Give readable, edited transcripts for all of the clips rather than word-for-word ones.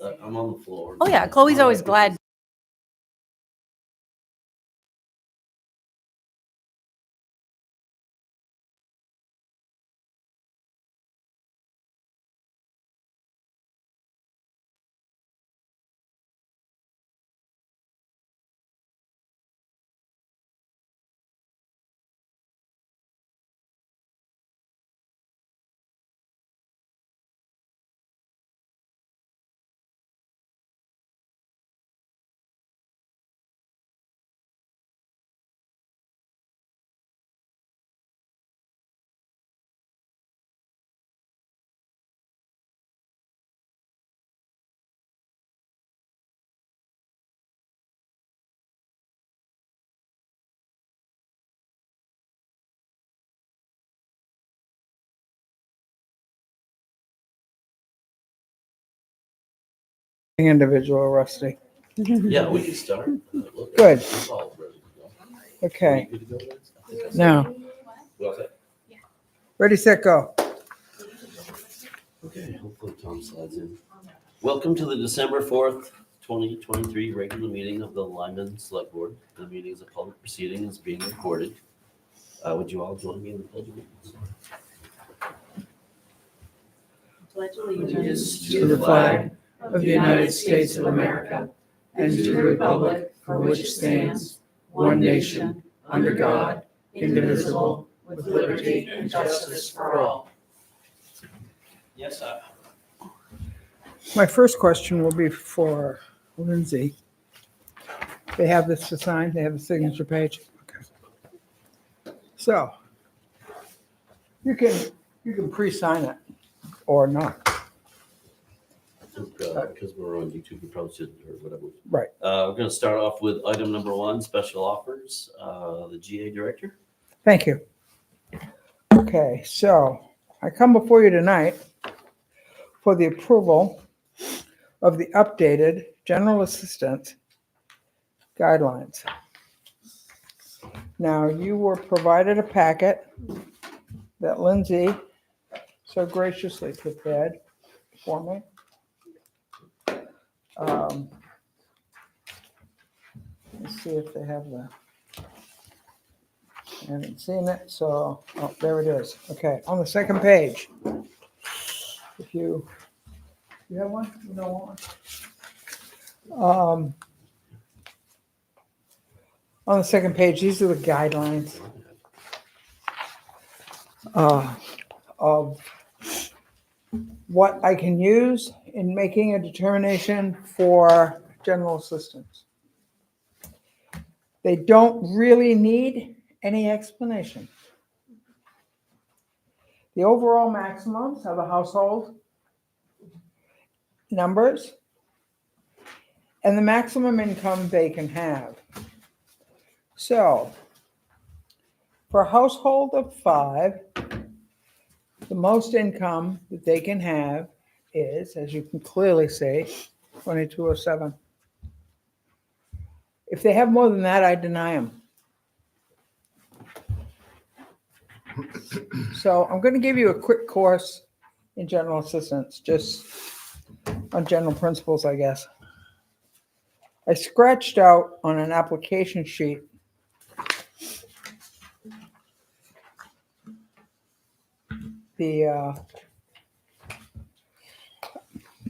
I'm on the floor. Oh, yeah, Chloe's always glad. Individual, Rusty. Yeah, we can start. Look, Good. it's all ready to go. Okay, Are you good to go, Liz? I think I said- now, We all set? ready, set, go. Okay, hopefully Tom slides in. Welcome to the December 4th, 2023 regular meeting of the Lyman Select Board. The meeting is a public proceeding and is being recorded. Would you all join me in the pledge of allegiance? Pledge allegiance To the flag of the United States of America and to the republic for which it stands, one nation, under God, indivisible, with liberty and justice for all. Yes, sir. My first question will be for Lindsay. They have this to sign, they have a signature page. Okay. So, you can pre-sign it or not. Because we're on YouTube, we probably should, or whatever. Right. We're gonna start off with item number 1, special offers, the GA director. Thank you. Okay, so I come before you tonight for the approval of the updated general assistance guidelines. Now, you were provided a packet that Lindsay so graciously prepared for me. Let's see if they have the, I haven't seen it, so, oh, there it is. Okay, on the second page. If you have one? You don't want one? On the second page, these are the guidelines of what I can use in making a determination for general assistance. They don't really need any explanation. The overall maximums of the household numbers and the maximum income they can have. So, for a household of 5, the most income that they can have is, as you can clearly see, 2207. If they have more than that, I deny them. So I'm going to give you a quick course in general assistance, just on general principles, I guess. I scratched out on an application sheet the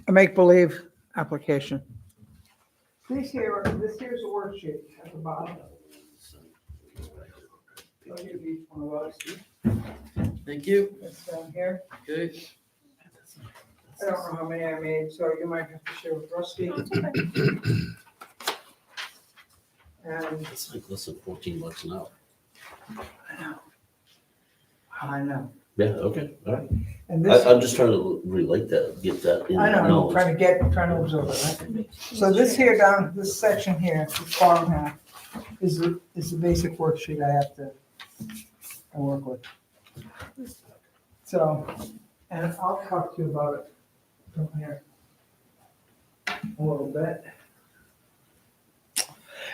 a make-believe application. This here's a worksheet at the bottom. I'll give each one of those. Thank you. It's down here. Good. I don't know how many I made, so you might have to share with Rusty. And It's like less than $14 an hour. I know. Yeah, okay, all right. And this, I'm just trying to relate that, get that in. I know, knowledge. I'm trying to absorb it, right? So this here down, this section here, the bottom half, is the basic worksheet I have to work with. So, and I'll talk to you about it from here a little bit.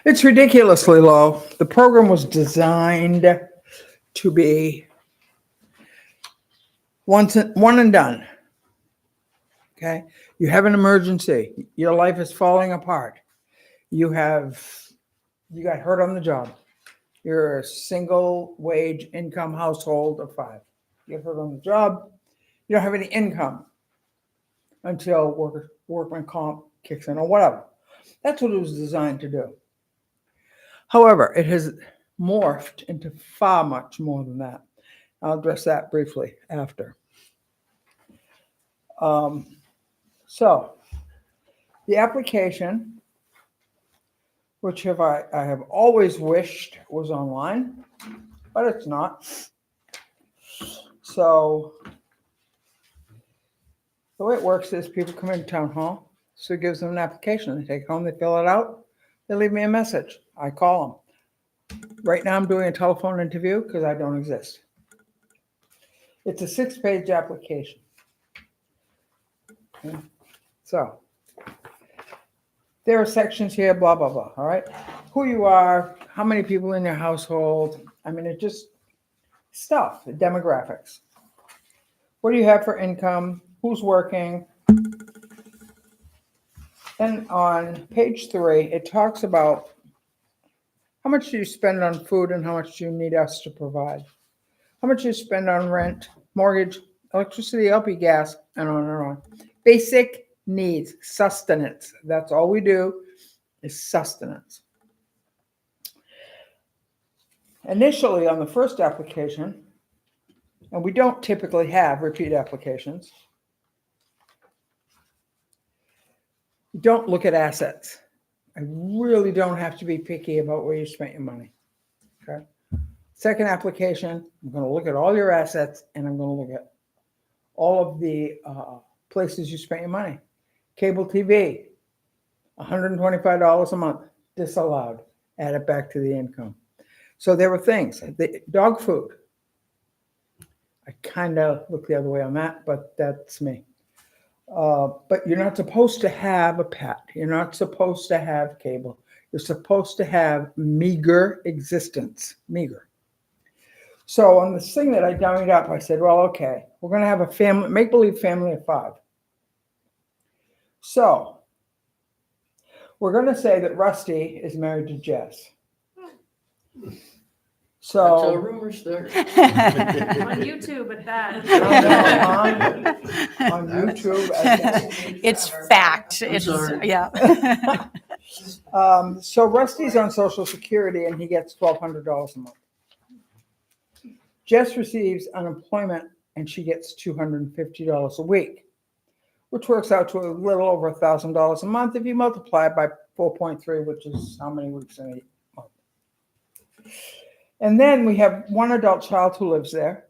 It's ridiculously low. The program was designed to be one and done. Okay. You have an emergency. Your life is falling apart. You got hurt on the job. You're a single wage income household of 5. You get hurt on the job. You don't have any income until workman comp kicks in or whatever. That's what it was designed to do. However, it has morphed into far much more than that. I'll address that briefly after. So the application, which I have always wished was online, but it's not. So the way it works is people come into town hall, so it gives them an application. They take it home, they fill it out, they leave me a message. I call them. Right now I'm doing a telephone interview because I don't exist. It's a 6-page application. Okay. So there are sections here, blah, blah, blah, all right? Who you are, how many people in your household. I mean, it just stuff, demographics. What do you have for income? Who's working? Then on page 3, it talks about how much do you spend on food and how much do you need us to provide? How much do you spend on rent, mortgage, electricity, LP gas, and on and on. Basic needs, sustenance. That's all we do is sustenance. Initially on the first application, and we don't typically have repeat applications, you don't look at assets. I really don't have to be picky about where you spent your money. Okay. Second application, I'm going to look at all your assets and I'm going to look at all of the places you spent your money. Cable TV, $125 a month, disallowed. Add it back to the income. So there were things. The dog food. I kind of look the other way on that, but that's me. But you're not supposed to have a pet. You're not supposed to have cable. You're supposed to have meager existence. Meager. So on this thing that I dummied up, I said, well, okay, we're going to have a family, make-believe family of 5. So we're going to say that Rusty is married to Jess. So That's how rumors start. On YouTube at that. on YouTube. I think. It's fact. I'm It's, sorry. yeah. So Rusty's on Social Security and he gets $1,200 a month. Jess receives unemployment and she gets $250 a week, which works out to a little over $1,000 a month if you multiply it by 4.3, which is how many weeks in a month. And then we have one adult child who lives there.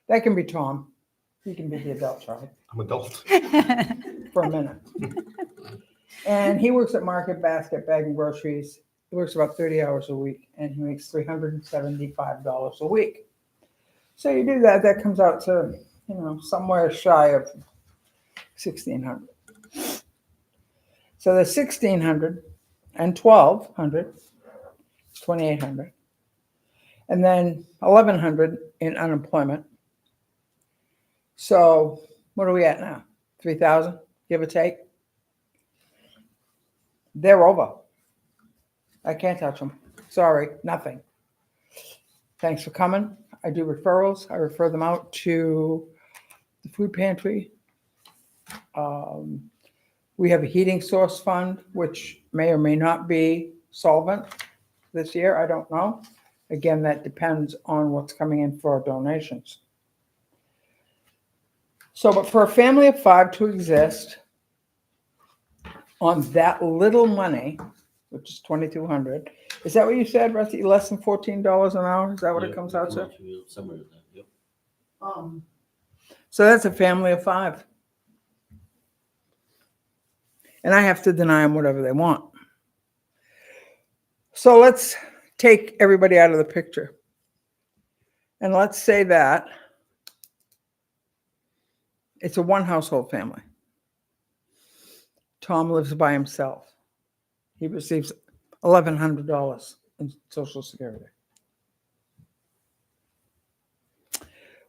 That can be Tom. He can be the adult child. I'm adult. For a minute. And he works at Market Basket bagging groceries. He works about 30 hours a week and he makes $375 a week. So you do that, that comes out to, somewhere shy of $1,600. So the $1,600 and $1,200, $2,800, and then $1,100 in unemployment. So what are we at now? 3,000, give or take. They're over. I can't touch them. Sorry, nothing. Thanks for coming. I do referrals. I refer them out to the food pantry. We have a heating source fund, which may or may not be solvent this year. I don't know. Again, that depends on what's coming in for donations. So, but for a family of 5 to exist on that little money, which is $2,200. Is that what you said, Rusty? Less than $14 an hour? Is that what it comes out to? Somewhere in that, yep. So that's a family of 5. And I have to deny them whatever they want. So let's take everybody out of the picture. And let's say that it's a one household family. Tom lives by himself. He receives $1,100 in Social Security.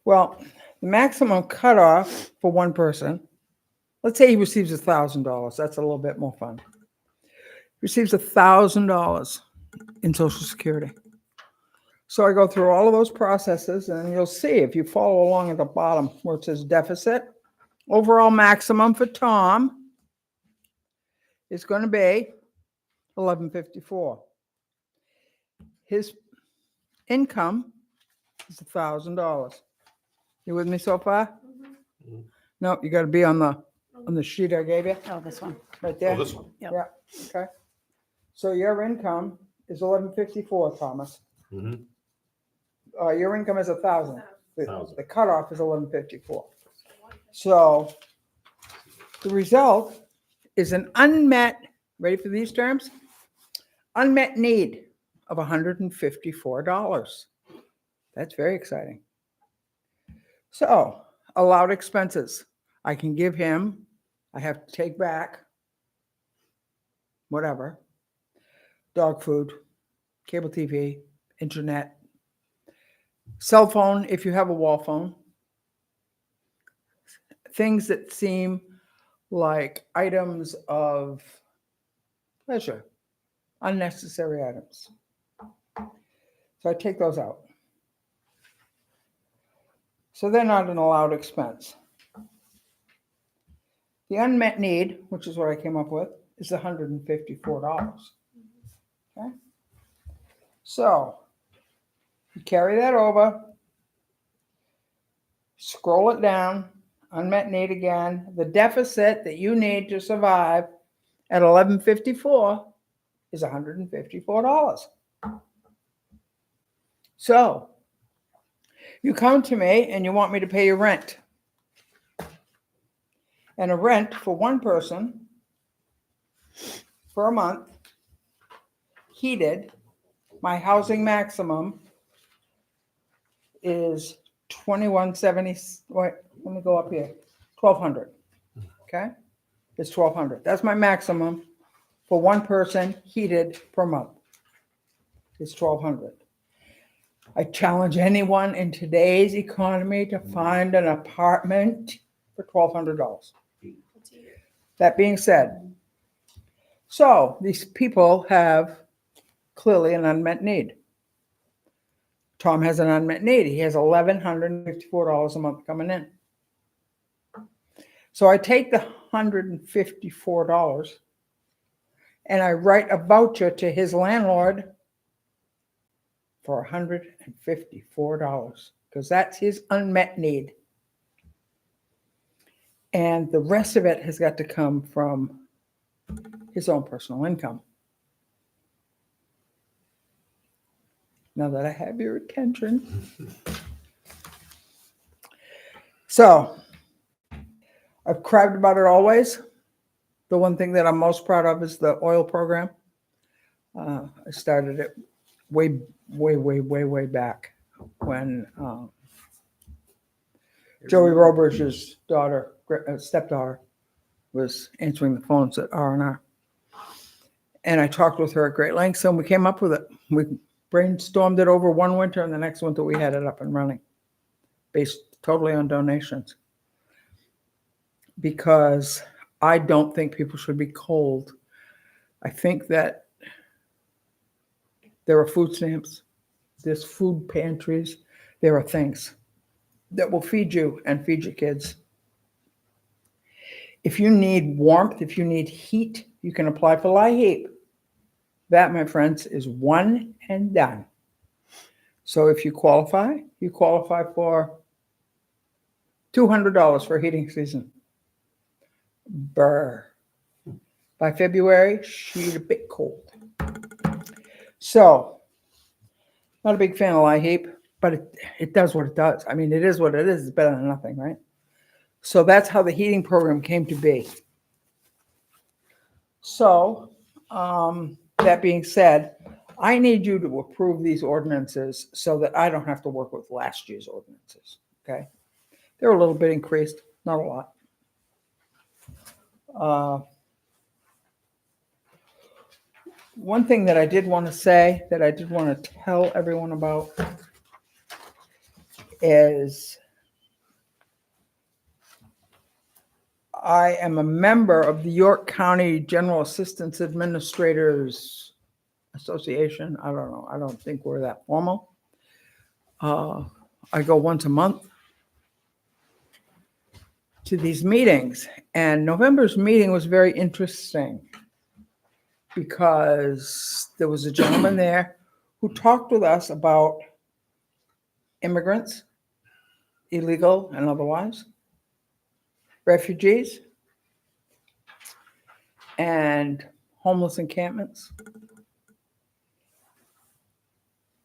Well, the maximum cutoff for one person let's say he receives $1,000. That's a little bit more fun. Receives $1,000 in Social Security. So I go through all of those processes, and you'll see if you follow along at the bottom where it says deficit, overall maximum for Tom is going to be $1,154. His income is $1,000. You with me so far? Mhm. No, you got to be on the sheet I gave you Oh, this one. right there. Oh, this one. Yep. Yeah. Okay. So your income is $1,154, Thomas. Mhm. Your income is $1,000. $1,000. The cutoff is $1,154. So the result is an unmet, ready for these terms? Unmet need of $154. That's very exciting. So allowed expenses. I can give him, I have to take back whatever, dog food, cable TV, internet, cell phone if you have a wall phone, things that seem like items of pleasure, unnecessary items. So I take those out. So they're not an allowed expense. The unmet need, which is what I came up with, is $154. Okay? So you carry that over, scroll it down, unmet need again. The deficit that you need to survive at $1,154 is $154. So you come to me and you want me to pay your rent. And a rent for one person for a month, heated, my housing maximum is $2,170. Wait, let me go up here. $1,200. Okay? It's $1,200. That's my maximum for one person heated per month. It's $1,200. I challenge anyone in today's economy to find an apartment for $1,200. That being said, so these people have clearly an unmet need. Tom has an unmet need. He has $1,154 a month coming in. So I take the $154 and I write a voucher to his landlord for $154 because that's his unmet need. And the rest of it has got to come from his own personal income. Now that I have your attention. So I've cried about it always. The one thing that I'm most proud of is the oil program. I started it way back when Joey Roberge's daughter, stepdaughter, was answering the phones at R&R. And I talked with her at great lengths, and we came up with it. We brainstormed it over one winter, and the next winter we had it up and running, based totally on donations. Because I don't think people should be cold. I think that there are food stamps, there's food pantries, there are things that will feed you and feed your kids. If you need warmth, if you need heat, you can apply for LIHEAP. That, my friends, is one and done. So if you qualify for $200 for a heating season. Brr. By February, she's a bit cold. So, not a big fan of LIHEAP, but it does what it does. I mean, it is what it is. It's better than nothing, right? So that's how the heating program came to be. So, that being said, I need you to approve these ordinances so that I don't have to work with last year's ordinances, okay? They're a little bit increased, not a lot. One thing that I did want to say, that I did want to tell everyone about is I am a member of the York County General Assistance Administrators Association. I don't know. I don't think we're that formal. I go once a month to these meetings, and November's meeting was very interesting because there was a gentleman there who talked with us about immigrants, illegal and otherwise, refugees, and homeless encampments.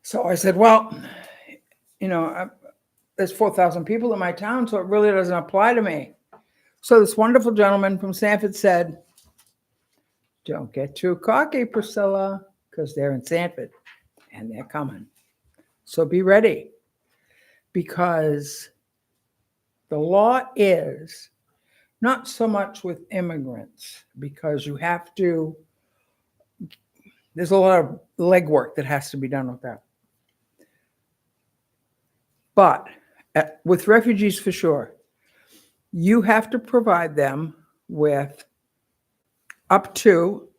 So I said, well, there's 4,000 people in my town, so it really doesn't apply to me. So this wonderful gentleman from Sanford said, don't get too cocky, Priscilla, because they're in Sanford and they're coming. So be ready, because the law is not so much with immigrants, because there's a lot of legwork that has to be done with that. But with refugees, for sure, you have to provide them with up to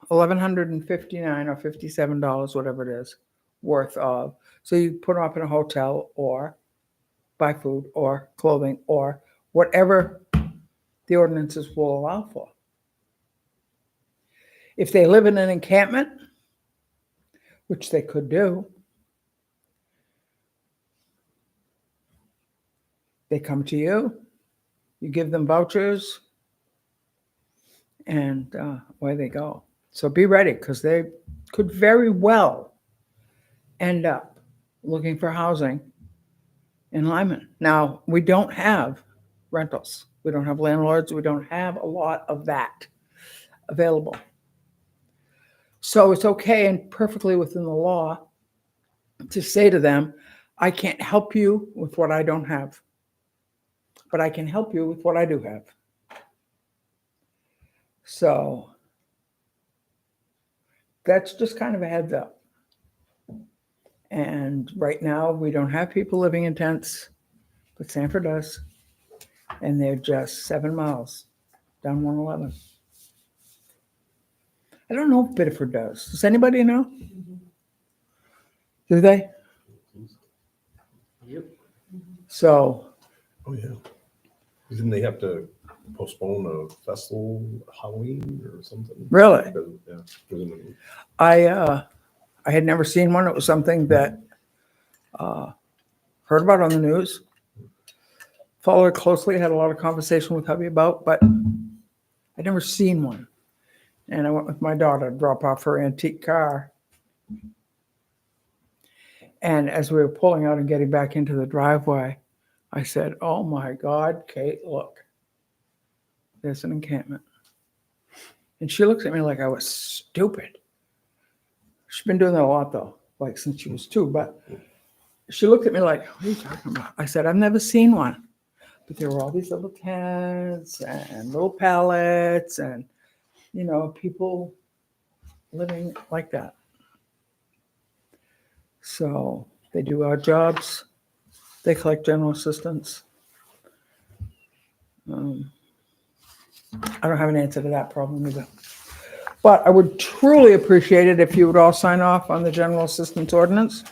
$1,159 or $57, whatever it is, worth of. So you put them up in a hotel or buy food or clothing or whatever the ordinances will allow for. If they live in an encampment, which they could do, they come to you, you give them vouchers, and away they go. So be ready, because they could very well end up looking for housing in Lyman. Now, we don't have rentals. We don't have landlords. We don't have a lot of that available. So it's okay and perfectly within the law to say to them, I can't help you with what I don't have, but I can help you with what I do have. So that's just kind of a heads up. And right now, we don't have people living in tents, but Sanford does. And they're just 7 miles down 111. I don't know if Biddeford does. Does anybody know? Mm-hmm. Do they? Yep. So, Oh, yeah. Didn't they have to postpone a festival, Halloween or something? really? Because, yeah, because of the- I had never seen one. It was something that heard about on the news. Followed it closely. Had a lot of conversation with hubby about, but I'd never seen one. And I went with my daughter to drop off her antique car. And as we were pulling out and getting back into the driveway, I said, oh my God, Kate, look, there's an encampment. And she looks at me like I was stupid. She's been doing that a lot though, like since she was 2, but she looked at me like, what are you talking about? I said, I've never seen one. But there were all these little tents and little pallets and, people living like that. So they do odd jobs. They collect general assistance. I don't have an answer to that problem either. But I would truly appreciate it if you would all sign off on the general assistance ordinance.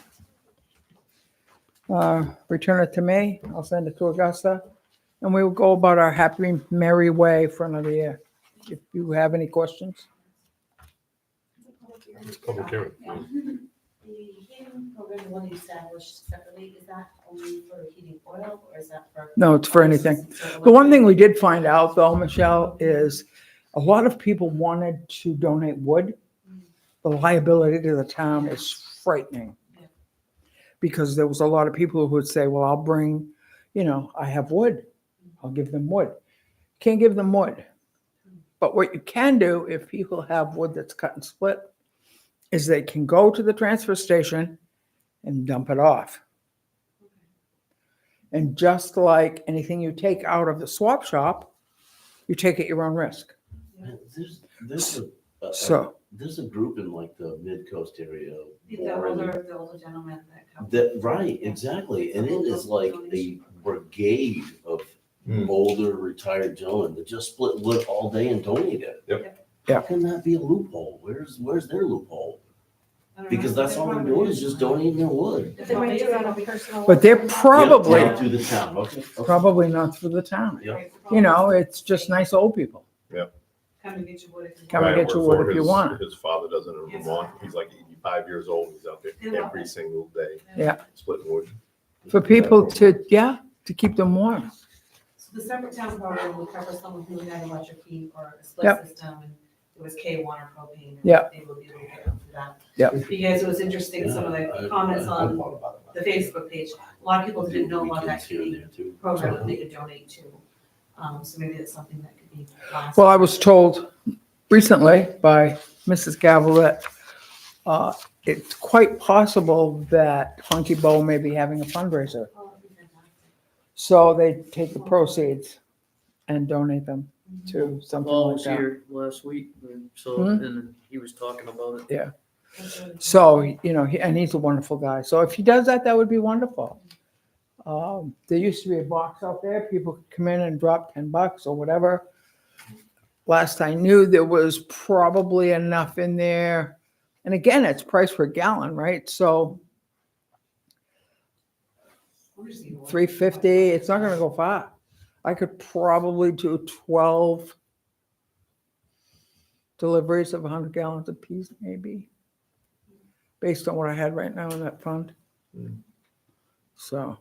Return it to me. I'll send it to Augusta. And we will go about our happy, merry way for another year. If you have any questions. It's public hearing. The heating program, the one you established separately, is that only for heating oil or is that for? No, it's for anything. The one thing we did find out though, Michelle, is a lot of people wanted to donate wood. The liability to the town was frightening. Because there was a lot of people who would say, well, I'll bring, I have wood. I'll give them wood. Can't give them wood. But what you can do if people have wood that's cut and split is they can go to the transfer station and dump it off. And just like anything you take out of the swap shop, you take at your own risk. There's a group in like the mid-coast area. The older gentleman that comes. Right, exactly. And it is like a brigade of older retired gentlemen that just split wood all day and donate it. Yep. Yeah. How can that be a loophole? Where's their loophole? I don't know. Because that's all they're doing is just donating their wood. If they might do it on a personal. But they're Yeah, probably, down through the town, okay. probably not through the town. Yeah. You know, it's just nice old people. Come and get your wood if you Come and want. get your wood if you want. His father does it in Yes. Vermont. He's like 85 years old. He's out They there love every it. single day Yeah. splitting wood. For people to, yeah, to keep them warm. So the separate town program would cover someone who had electric heat or a split Yep. system, and it was K1 or propane. and Yep. They would be able to get up for that. Yep. Because it was interesting, some of the comments on the Facebook page, a lot of people didn't know about that Weekends here and community there, too. program that they could donate to. So maybe it's something that could be. Well, I was told recently by Mrs. Gavel that it's quite possible that Funky Bowl may be having a fundraiser. Oh, that'd be fantastic. So they take the proceeds and donate them to something Paul like was that. here last week, and so, Hmm? and he was talking about it. That's really cool. So, you know, and he's a wonderful guy. So if he does that, that would be wonderful. There used to be a box out there. People could come in and drop $10 or whatever. Last I knew, there was probably enough in there. And again, it's price per gallon, right? So We're just even- $3.50, it's not gonna go far. I could probably do 12 deliveries of 100 gallons apiece, maybe, based on what I had right now in that fund. Mm. So.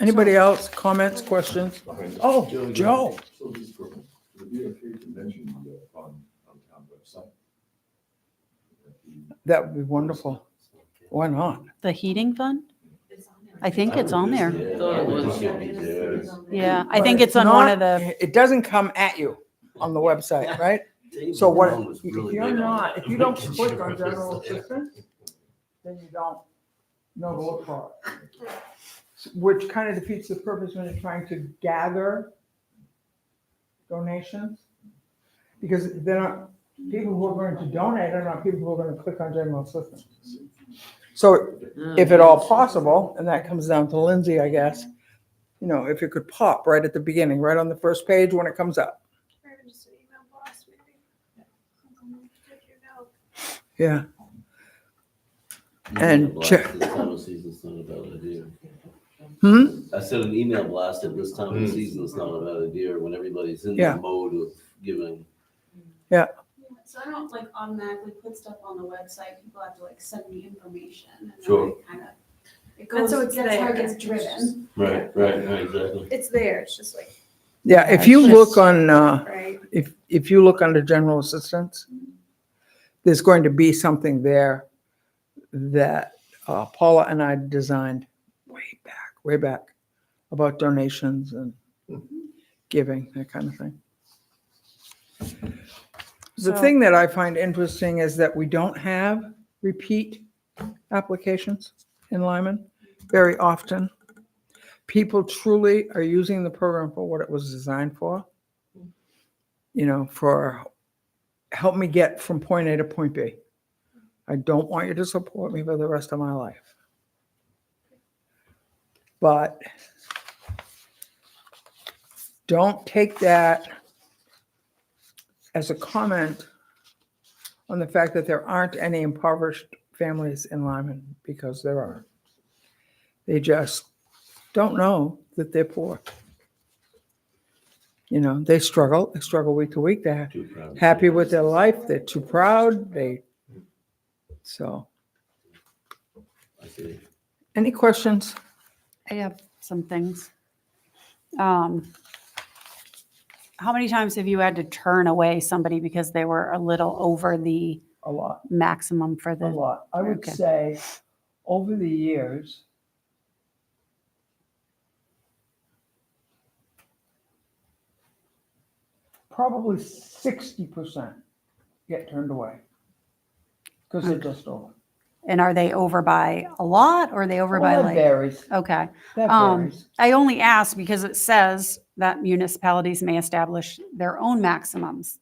Anybody else, comments, questions? Oh, Joe, So this is for the VFK convention on town website. that would be wonderful. Why not? The heating fund? It's on there. I think it's on there. Yeah, Thought it was. I think it'd be there. Yeah, I But think it's on one of not- the, It doesn't come at you on the website, right? Dave So what, Brown was if really you're big on not, that. if you don't Making click sure on it was general there. assistance, then you don't know to look for it. Which kind of defeats the purpose when you're trying to gather donations. Because they're not, people who are going to donate are not people who are going to click on general assistance. So if at all possible, and that comes down to Lindsay, I guess, you know, if it could pop right at the beginning, right on the first page when it comes up. Yeah. And Email check- blast This time of season is not a bad idea. Hmm? I said an email blast at this time of Mm. season is not a bad idea when everybody's in Yeah. the mode of giving. Yeah, so I don't like automatically put stuff on the website, people have to like send me information. And then Sure. I kind of, it And goes, so it's that's how it there. gets driven. Right, exactly. It's there, it's just like, Yeah, if you it's look just- on, right? if you look under general assistance, there's going to be something there that Paula and I designed way back about donations and giving, that kind of thing. The So- thing that I find interesting is that we don't have repeat applications in Lyman very often. People truly are using the program for what it was designed for. You know, for help me get from point A to point B. I don't want you to support me for the rest of my life. But don't take that as a comment on the fact that there aren't any impoverished families in Lyman, because there are. They just don't know that they're poor. You know, they struggle week to week. They're Too proud. happy with their life. They're too proud. So, I see. any questions? I have some things. How many times have you had to turn away somebody because they were a little over the A lot, maximum for a the, lot. I would Okay. say over the years, probably 60% get turned away because they're just over. and are they over by a lot or are they over by Well, that like? varies. Okay. That Um, varies. I only ask because it says that municipalities may establish their own maximums.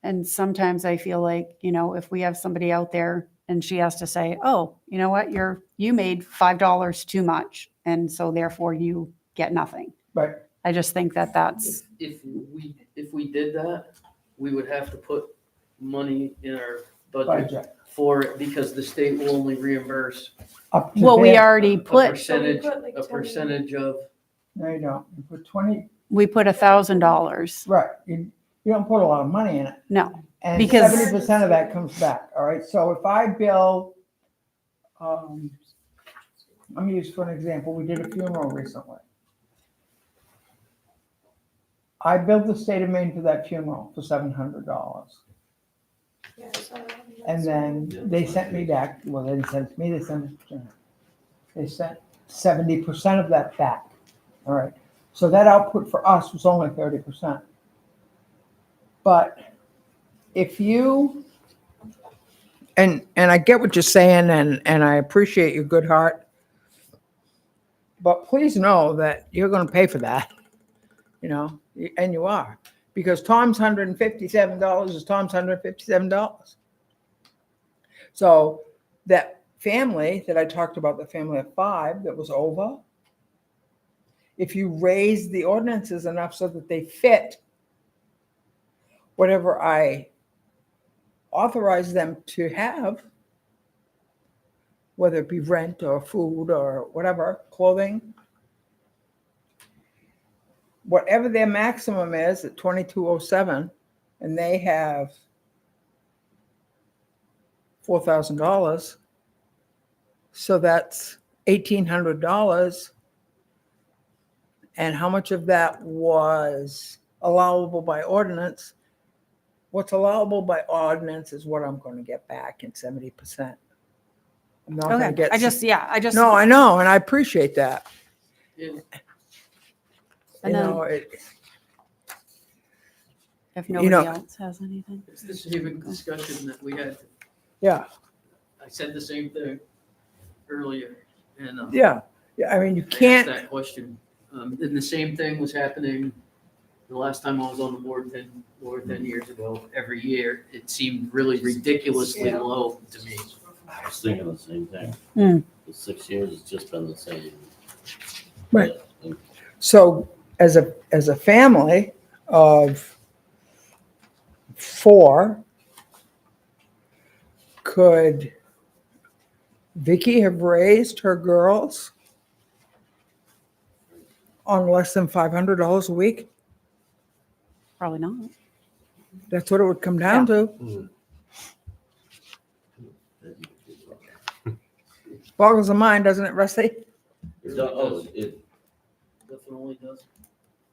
And sometimes I feel like, you know, if we have somebody out there and she has to say, oh, you know what, you made $5 too much, and so therefore you get nothing. But I just think that that's, If we did that, we would have to put money in our budget budget for it because the state will only reimburse up to well, we there. already a put, percentage, So we put like a 20. percentage of, No, you don't. You put 20, we put $1,000. right. You don't put a lot of money in it. No, And Because- 70% of that comes back, all right? So if I bill, let me use for an example, we did a funeral recently. I billed the state of Maine for that funeral for $700. Yeah, so And then they sent me back, well, they didn't send it to me, they sent it to them. They sent 70% of that back, all right? So that output for us was only 30%. But if you, and I get what you're saying, and I appreciate your good heart, but please know that you're gonna pay for that, and you are. Because Tom's $157 is Tom's $157. So that family that I talked about, the family of 5 that was over, if you raise the ordinances enough so that they fit whatever I authorize them to have, whether it be rent or food or whatever, clothing, whatever their maximum is at 2207, and they have $4,000, so that's $1,800. And how much of that was allowable by ordinance? What's allowable by ordinance is what I'm going to get back in 70%. I'm not going to okay, get. I just, No, I know, and I appreciate that. yeah, And You then- know, if you nobody know- else has anything. it's the same discussion that we had. yeah, I said the same thing earlier, and yeah. I mean, you I asked can't, that question. And the same thing was happening the last time I was on the board 10 years ago. Every year, it seemed really ridiculously Yeah. low to me. I was thinking the same thing. Hmm. The 6 years, it's just been the same. Right. And so as a family of 4, could Vicky have raised her girls on less than $500 a week? Probably not. That's what it would come down to. Boggles the mind, doesn't it, Rusty? It does- oh, it, Definitely does.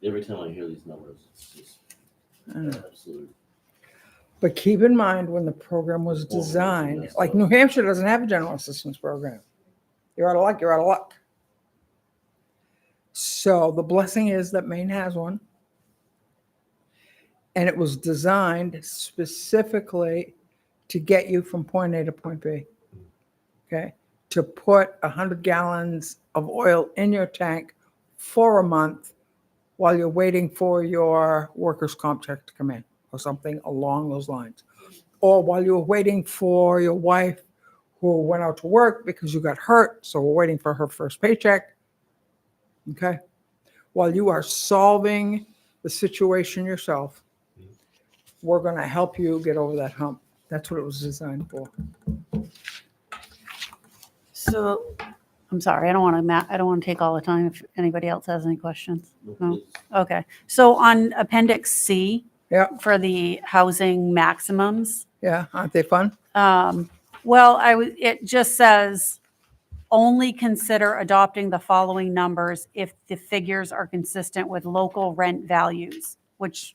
every time I hear these numbers, it's just I know. absolute. But keep in mind, when the program was designed, like New Hampshire doesn't have a general assistance program. You're out of luck, you're out of luck. So the blessing is that Maine has one. And it was designed specifically to get you from point A to point B. Okay? To put 100 gallons of oil in your tank for a month while you're waiting for your workers' comp check to come in, or something along those lines. Or while you're waiting for your wife who went out to work because you got hurt, so we're waiting for her first paycheck. Okay? While you are solving the situation yourself, we're going to help you get over that hump. That's what it was designed for. So, I'm sorry, I don't want to take all the time if anybody else has any questions. No. Okay, so on Appendix C. Yeah. For the housing maximums, Yeah, aren't they fun? well, it just says, only consider adopting the following numbers if the figures are consistent with local rent values, which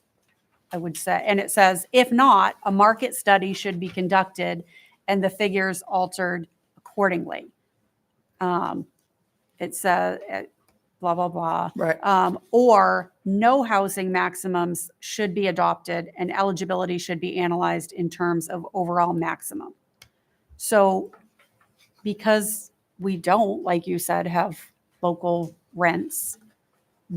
I would say, and it says, if not, a market study should be conducted and the figures altered accordingly. It says, blah, blah, blah. Right. Or no housing maximums should be adopted and eligibility should be analyzed in terms of overall maximum. So because we don't, like you said, have local rents,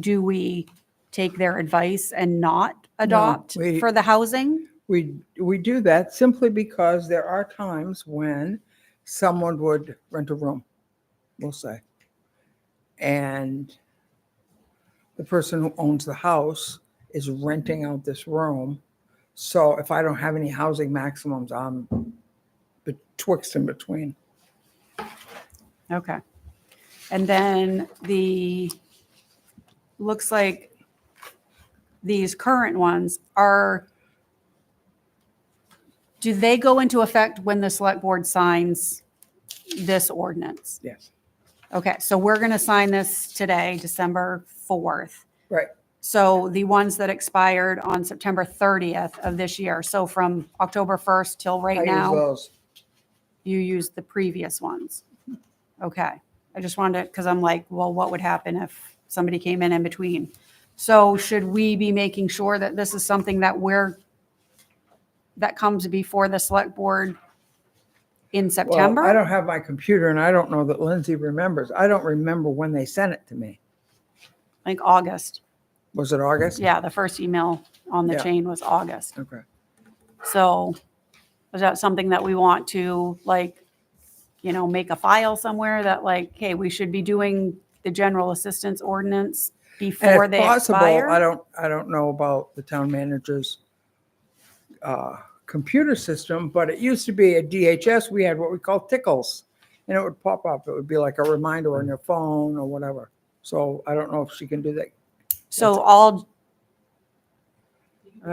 do we take their advice and not adopt we- for the housing? We do that simply because there are times when someone would rent a room, we'll say. and the person who owns the house is renting out this room. So if I don't have any housing maximums, I'm betwixt and between. Okay. And then looks like these current ones do they go into effect when the select board signs this ordinance? Yes. Okay, so we're going to sign this today, December 4th. Right. So the ones that expired on September 30th of this year, so from October 1st till I right use now, those. you used the previous ones. Okay, I just wanted to, because I'm like, well, what would happen if somebody came in between? So should we be making sure that this is something that that comes before the select board in September? Well, I don't have my computer and I don't know that Lindsay remembers. I don't remember when they sent it to me. Like August. Was it August? Yeah, the first email on the Yeah. chain was August. Okay. So is that something that we want to make a file somewhere that hey, we should be doing the general assistance ordinance And before if they possible, expire? I don't know about the town manager's computer system, but it used to be at DHS, we had what we call tickles. And it would pop up. It would be like a reminder on your phone or whatever. So I don't know if she can do that. So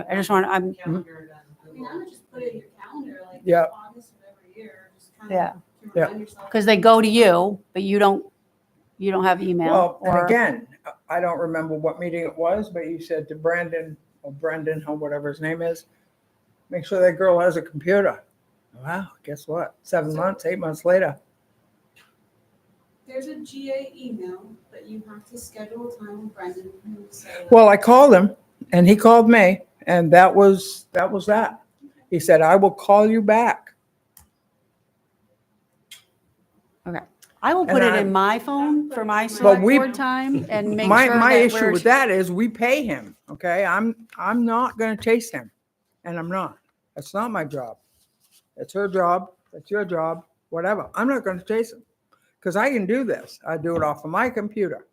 I just want, I'm, Calendar done. I mean, I would just put it in your calendar, like Yeah. August of every year, just kind Yeah. of Yeah. remind yourself. because they go to you, but you don't have email. Well, and or again, I don't remember what meeting it was, but you said to Brandon or Brendan or whatever his name is, make sure that girl has a computer. Wow, guess what? 7 months, 8 months later. There's a GA email, but you have to schedule a time with Brendan. and say, Well, I called him and he called me and that was that. He said, I will call you back. I will put and it I- in my phone for my But select we- board time and make My sure my that issue we're. with that is we pay him, okay? I'm not gonna chase him. And I'm not. That's not my job. That's her job. That's your job, whatever. I'm not gonna chase him. Because I can do this. I do it off of my computer.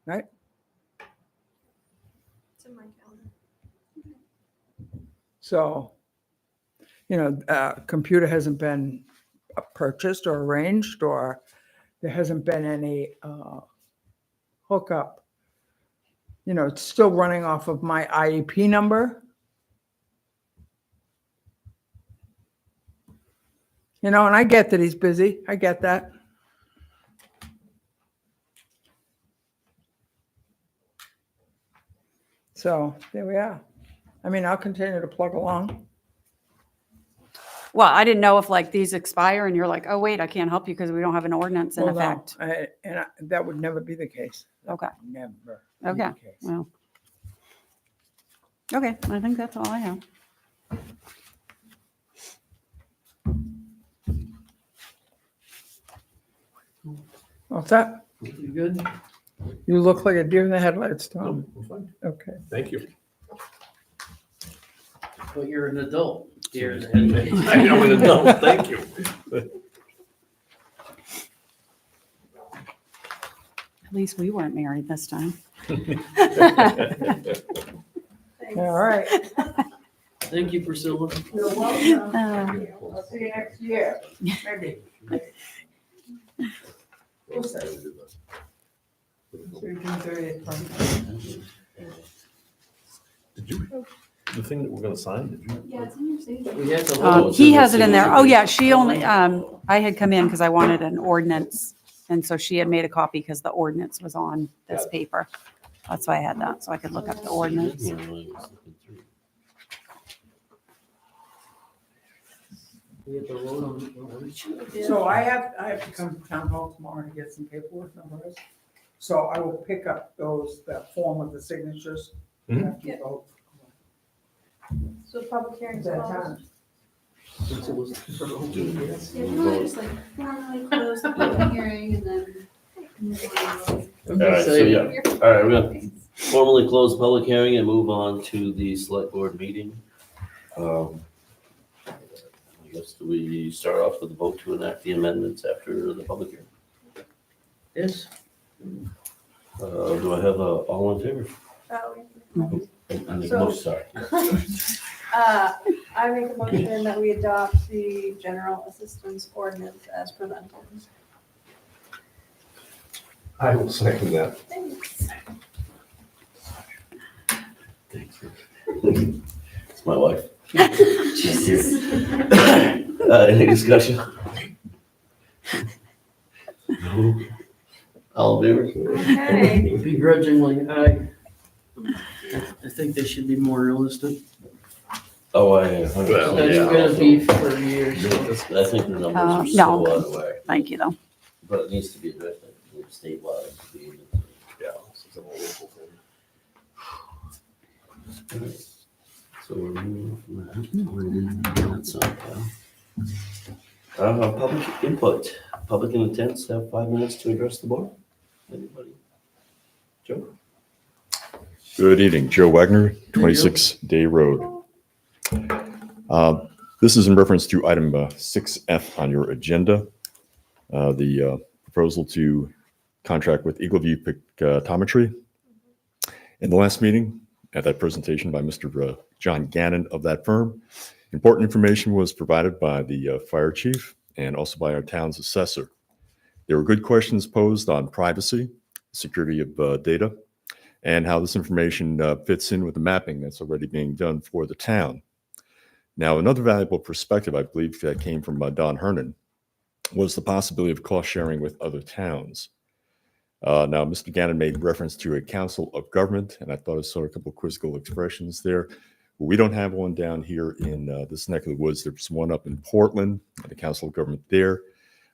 Right? It's in my calendar. So, computer hasn't been purchased or arranged, or there hasn't been any hookup. It's still running off of my IEP number. And I get that he's busy. I get that. So there we are. I mean, I'll continue to plug along. Well, I didn't know if these expire and you're like, oh, wait, I can't help you because we don't have an ordinance in Well, no, effect. that would never be the case. Okay. Never. be Okay. the case. Well. Okay, I think that's all I have. What's that? You good? You look like a deer in the headlights, Tom. I'm fine. Okay. Thank you. But you're an adult. Dear. I know an adult, thank you. At least we weren't married this time. All right. Thank you, Priscilla. You're welcome. Uh, I'll see you next year, maybe. Did you, the thing that we're gonna sign, did you? Yeah, it's in your signature. We had to Oh, hold. it's He in the has it in there. signature. Oh, yeah, she only, I had come in because I wanted an ordinance. And so she had made a copy because the ordinance was on this paper. That's why I had that, so I could look up the ordinance. Yeah, I was looking through. We had to vote on. So I have to come to town hall tomorrow to get some paperwork numbers. So I will pick up that form with the signatures. Mhm. after you vote. So the public hearing Is is that closed. time? Since it was for the whole meeting. Yeah, if you want to just formally close the public hearing and then move on. I'm All right, just so saying. yeah, all right, we're gonna formally close the public hearing and move on to the select board meeting. I guess do we start off with the vote to enact the amendments after the public hearing? Yes. Do I have a all in favor? I think So- most, sorry. I make a motion that we adopt the general assistance ordinance as presented. I will second that. Thanks. Thanks. It's my wife. Jesus. Any discussion? No. All in favor? Okay. Begrudgingly, I think they should be more realistic. Oh, That's gonna be for years. I think the numbers are so No. out of whack, Thank you, though. but it needs to be addressed, I believe, statewide. Yeah. It's a local thing. So we're moving from that. That's not bad. Public input, public in attendance, have 5 minutes to address the board. Anybody? Joe? Good evening, Joe Wagner, 26 Day Road. This is in reference to item 6F on your agenda, the proposal to contract with Eagle View Pictometry. In the last meeting, at that presentation by Mr. John Gannon of that firm, important information was provided by the fire chief and also by our town's assessor. There were good questions posed on privacy, security of data, and how this information fits in with the mapping that's already being done for the town. Now, another valuable perspective, I believe, that came from Don Hernan was the possibility of cost sharing with other towns. Now, Mr. Gannon made reference to a council of government, and I thought I saw a couple of quizzical expressions there. We don't have one down here in this neck of the woods. There's one up in Portland, the council of government there,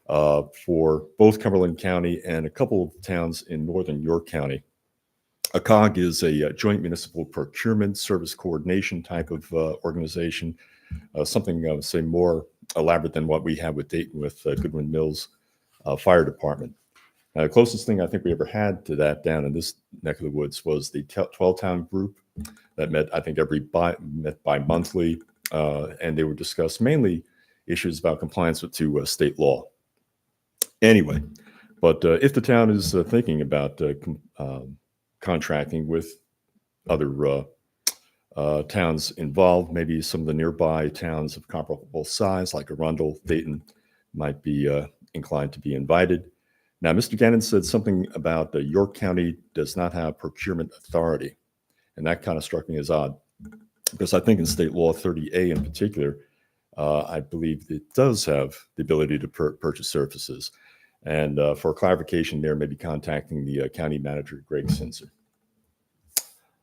for both Cumberland County and a couple of towns in northern York County. A COG is a joint municipal procurement service coordination type of organization, something I would say more elaborate than what we have with Dayton with Goodwin Mills Fire Department. The closest thing I think we ever had to that down in this neck of the woods was the 12-town group that met, I think, met bi-monthly, and they would discuss mainly issues about compliance with state law. Anyway, but if the town is thinking about contracting with other towns involved, maybe some of the nearby towns of comparable size, like Arundel, Dayton, might be inclined to be invited. Now, Mr. Gannon said something about York County does not have procurement authority, and that kind of struck me as odd, because I think in state law 30A in particular, I believe it does have the ability to purchase services. And for clarification there, maybe contacting the county manager, Greg Sinzer.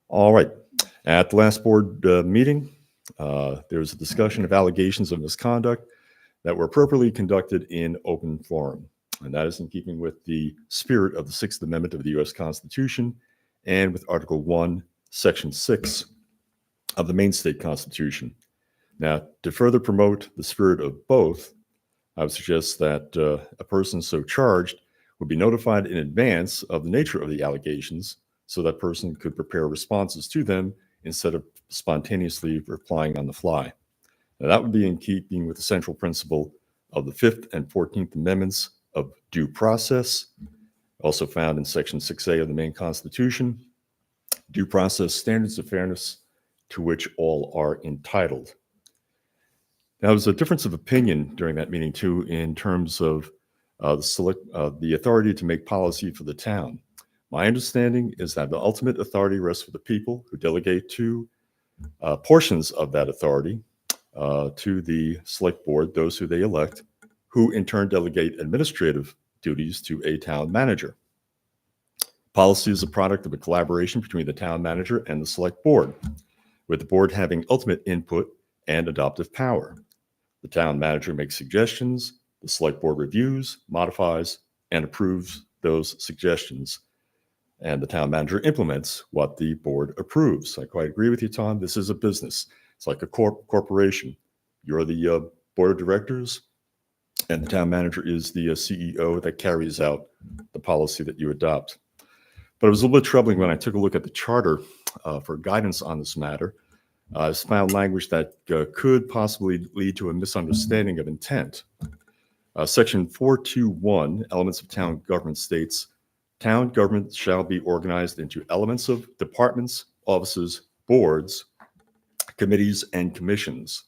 All right. At the last board meeting, there was a discussion of allegations of misconduct that were appropriately conducted in open forum. And that is in keeping with the spirit of the Sixth Amendment of the U.S. Constitution and with Article 1, Section 6 of the Maine State Constitution. Now, to further promote the spirit of both, I would suggest that a person so charged would be notified in advance of the nature of the allegations so that person could prepare responses to them instead of spontaneously replying on the fly. Now, that would be in keeping with the central principle of the 5th and 14th Amendments of due process, also found in Section 6A of the Maine Constitution, due process standards of fairness to which all are entitled. Now, there was a difference of opinion during that meeting, too, in terms of the authority to make policy for the town. My understanding is that the ultimate authority rests with the people who delegate to portions of that authority to the select board, those who they elect, who in turn delegate administrative duties to a town manager. Policy is a product of a collaboration between the town manager and the select board, with the board having ultimate input and adoptive power. The town manager makes suggestions, the select board reviews, modifies, and approves those suggestions, and the town manager implements what the board approves. I quite agree with you, Tom. This is a business. It's like a corporation. You're the board of directors, and the town manager is the CEO that carries out the policy that you adopt. But it was a little bit troubling when I took a look at the charter for guidance on this matter. I found language that could possibly lead to a misunderstanding of intent. Section 421, Elements of Town Government states, town government shall be organized into elements of departments, offices, boards, committees, and commissions.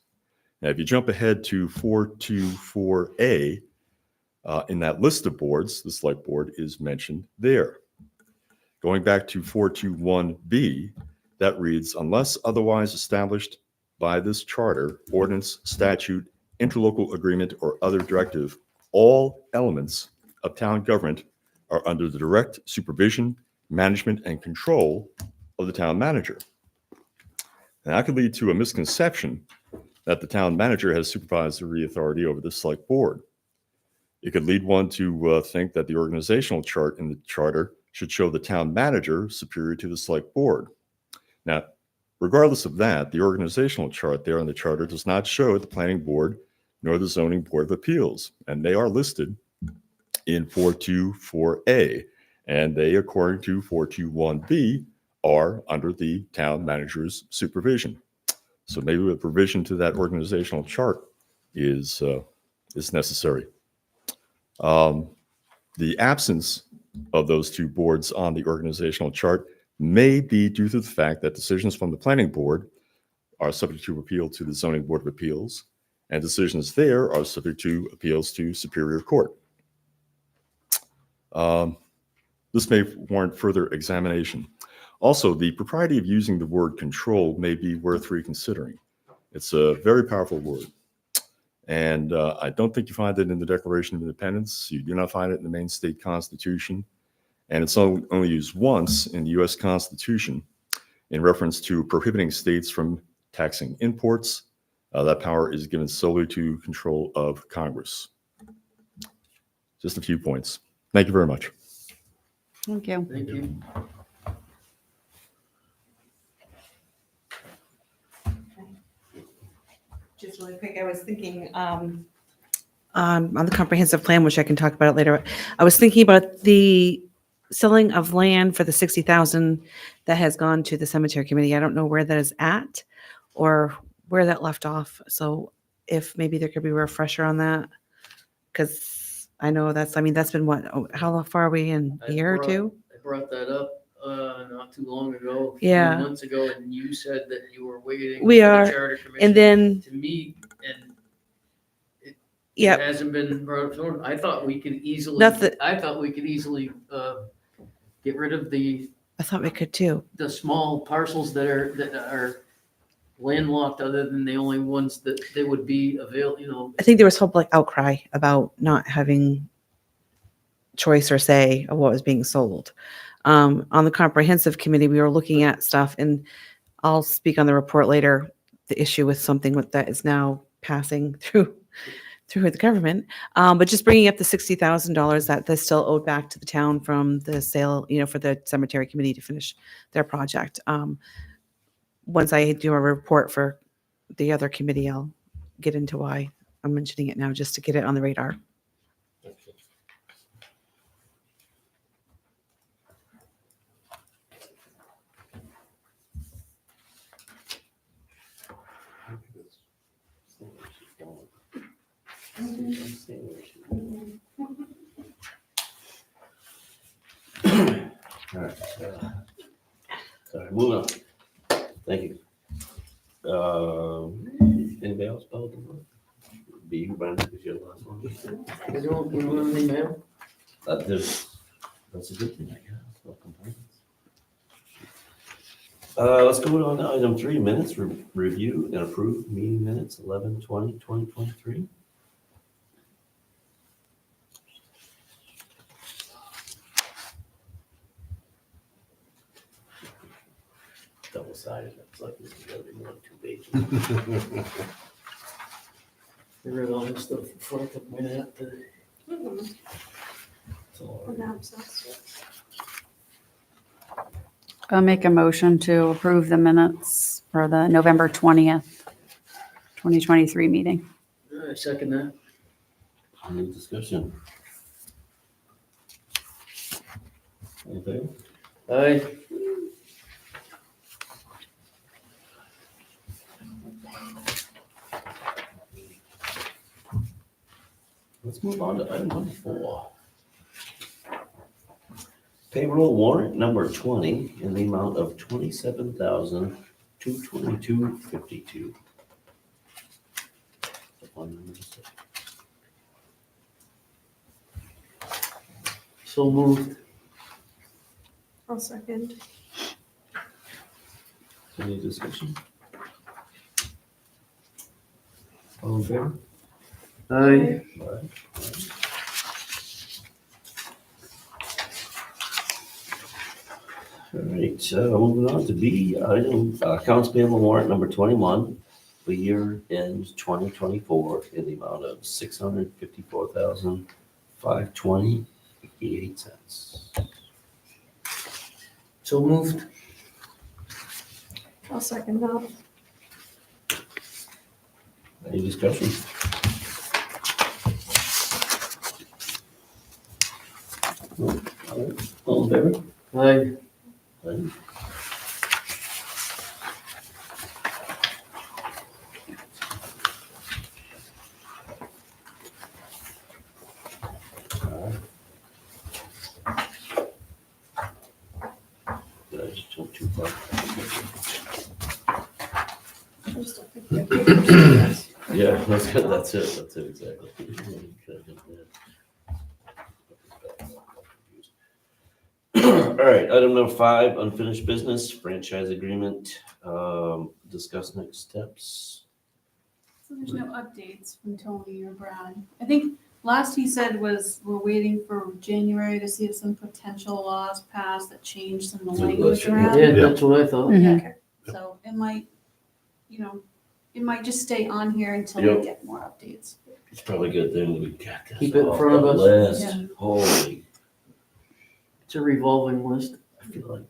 Now, if you jump ahead to 424A, in that list of boards, the select board is mentioned there. Going back to 421B, that reads, unless otherwise established by this charter, ordinance, statute, interlocal agreement, or other directive, all elements of town government are under the direct supervision, management, and control of the town manager. And that could lead to a misconception that the town manager has supervisory authority over the select board. It could lead one to think that the organizational chart in the charter should show the town manager superior to the select board. Now, regardless of that, the organizational chart there in the charter does not show the planning board nor the zoning board of appeals, and they are listed in 424A, and they, according to 421B, are under the town manager's supervision. So maybe a provision to that organizational chart is necessary. The absence of those two boards on the organizational chart may be due to the fact that decisions from the planning board are subject to appeal to the zoning board of appeals, and decisions there are subject to appeals to Superior Court. This may warrant further examination. Also, the propriety of using the word control may be worth reconsidering. It's a very powerful word. And I don't think you find it in the Declaration of Independence. You do not find it in the Maine State Constitution. And it's only used once in the US Constitution in reference to prohibiting states from taxing imports. That power is given solely to control of Congress. Just a few points. Thank you very much. Thank you. Thank you. Just really quick, I was thinking on the comprehensive plan, which I can talk about it later. I was thinking about the selling of land for the 60,000 that has gone to the cemetery committee. I don't know where that is at or where that left off. So if maybe there could be a refresher on that, because I know that's been what, how far are we in a year or two? I brought that up not too long ago, a Yeah. few months ago, and you said that you were waiting We for are, the charter commission And then, to meet, and it yeah, hasn't been brought up. I thought we could easily, Nothing- get rid of the I thought we could too. small parcels that are landlocked, other than the only ones that they would be available, I think there was public outcry about not having choice or say of what was being sold. On the comprehensive committee, we were looking at stuff, and I'll speak on the report later, the issue with something that is now passing through the government. But just bringing up the $60,000 that they still owed back to the town from the sale, for the cemetery committee to finish their project. Once I do a report for the other committee, I'll get into why I'm mentioning it now, just to get it on the radar. All right. Sorry, moving on. Thank you. Anybody else about the book? Be you, Brandon, because you're the last one. we don't have any mail. That's a good thing, I guess. No complaints. Let's go on to item 3, minutes, review and approve meeting minutes, 11/20/2023. Double-sided, it's like this is gonna be more than 2 pages. I read all this stuff before I took my nap today. It's all right. I'll make a motion to approve the minutes for the November 20th, 2023 meeting. I second that. Any discussion? Anything? Aye. Let's move on to item number 4. Payroll warrant number 20 in the amount of $27,222.52. So moved. I'll second. Any discussion? All in favor? Aye. Aye. All right, moving on to B, item, accounts payable warrant number 21 for year end 2024 in the amount of $654,520.88. So moved. I'll second that. Any discussion? No? All in favor? Aye. Aye. Did I just jump too far? Yeah, that's good, that's it, exactly. All right, item number 5, unfinished business, franchise agreement, discuss next steps. So there's no updates from Tony or Brad. I think last he said was we're waiting for January to see if some potential laws pass that change some of the So language that's- around. Yeah, that's what I thought. Mhm. Okay, so it might, it might just stay on here until Yep. we get more updates. It's probably good then we got this. Keep it in off front of the us. list. Yeah. Holy, It's a revolving list. I feel like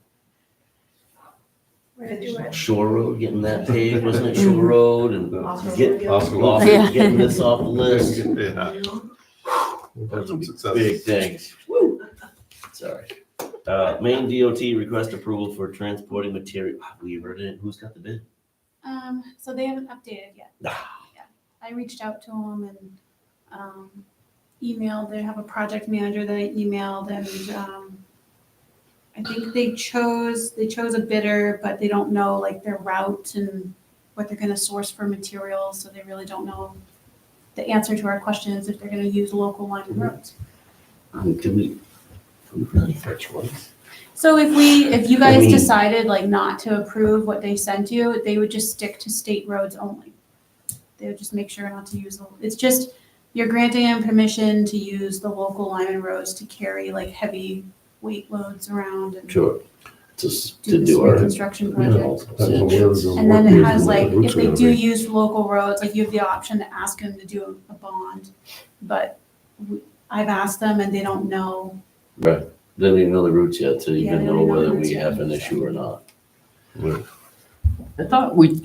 Right. Shore Road, getting that paved, wasn't it Shore Road and Oscar. Yeah. getting this off the list. Yeah. We've had some Big success. things. Woo. Sorry. Maine DOT request approval for transporting material. We heard it. Who's got the bid? So they haven't updated yet. Ah. Yeah. I reached out to them and, emailed, they have a project manager that I emailed and, I think they chose a bidder, but they don't know like their route and what they're gonna source for materials, so they really don't know the answer to our questions if they're gonna use local line Mm-hmm. roads. Can we really have a choice? So if you I guys mean- decided like not to approve what they sent you, they would just stick to state roads only. They would just make sure not to use, it's just, you're granting them permission to use the local Lyman roads to carry like heavy weight loads around and Sure. Just do to this do our. reconstruction you project. know, Depends on where the And then work it is has and what the like, routes if are they gonna do be. use local roads, like you have the option to ask them to do a bond. But I've asked them and they don't know. Right. They don't even know the routes yet to Yeah, even they know don't know the whether routes we yet. have an issue or not. I thought we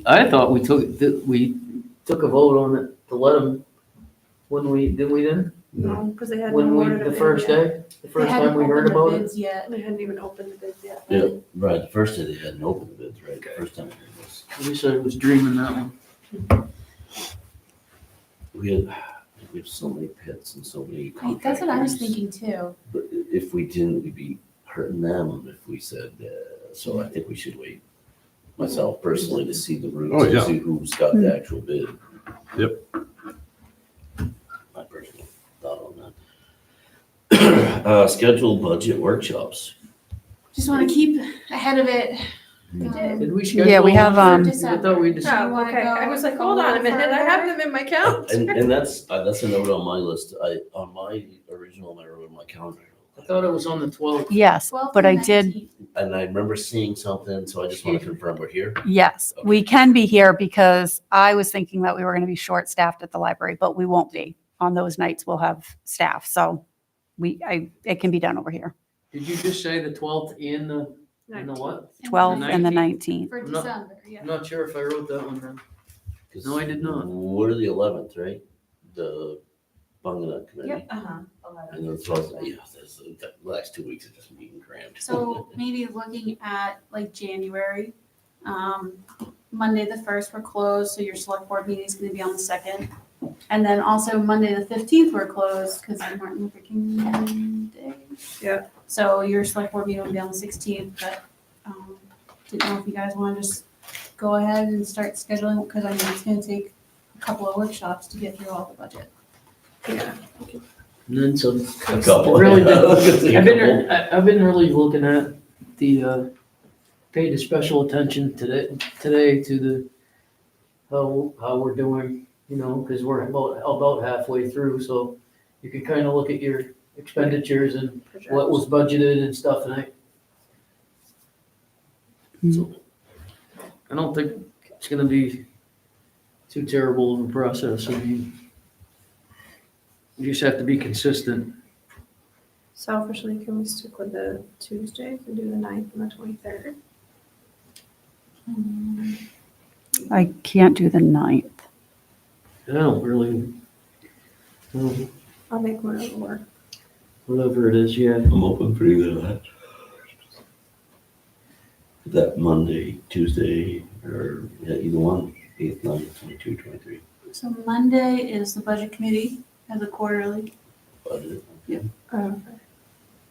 took a vote on it to let them, did we then? No, because they hadn't When awarded a the bid first yet. day, the first time we heard about it? Bids yet. They hadn't even opened the bids yet. Yeah, right. The first day they hadn't opened the bids, right? The first time we heard this. At least I was dreaming that one. We have so many pits and so many. That's what I was contractors. thinking too. But if we didn't, we'd be hurting them if we said, so I think we should wait. Myself personally, to see the routes, Oh, and yeah. see who's got the actual bid. Yep. My personal thought on that. Scheduled budget workshops. Just want to keep ahead of it. Did we schedule? Yeah, we have, one? I December. thought we just, Oh, okay. I was like, hold on a minute, I have them in my count. And that's a note on my list. On my original, I wrote on my calendar. I thought it was on the 12th. Yes, 12th but and I did, 19th. And I remember seeing something, so I just want to confirm we're here. yes, we can be here because I was thinking that we were going to be short-staffed at the library, but we won't be. On those nights, we'll have staff, so it can be done over here. Did you just say the 12th and the what? 12th and the 19th. 19th. For I'm not- December, yeah. I'm not sure if I wrote that one down. 'Cause No, I did not. We're the 11th, right? The Bunganut Committee. Yep. And then it's also, yeah, the last 2 weeks are just being crammed. So maybe looking at like January, Monday the 1st we're closed, so your select board meeting is gonna be on the 2nd. And then also Monday the 15th, we're closed because of Martin Luther King Day. Yeah. So your select board meeting will be on the 16th, but didn't know if you guys want to just go ahead and start scheduling, because I know it's going to take a couple of workshops to get through all the budget. And then some, A couple. really Yeah, I was gonna say a couple. I've been really looking at the, paid a special attention today to the, how we're doing, you know, because we're about halfway through, so you can kind of look at your expenditures and what was budgeted and stuff, and I don't think it's gonna be too terrible of a process. I mean, you just have to be consistent. Selfishly, can we stick with the Tuesdays and do the 9th and the 23rd? I can't do the 9th. I don't really, well, I'll make whatever work. whatever it is, yeah. I'm open for either of that. That Monday, Tuesday, or yeah, either one, 8th, 9th, 22, 23. So Monday is the budget committee as a quarterly. Budget. Okay.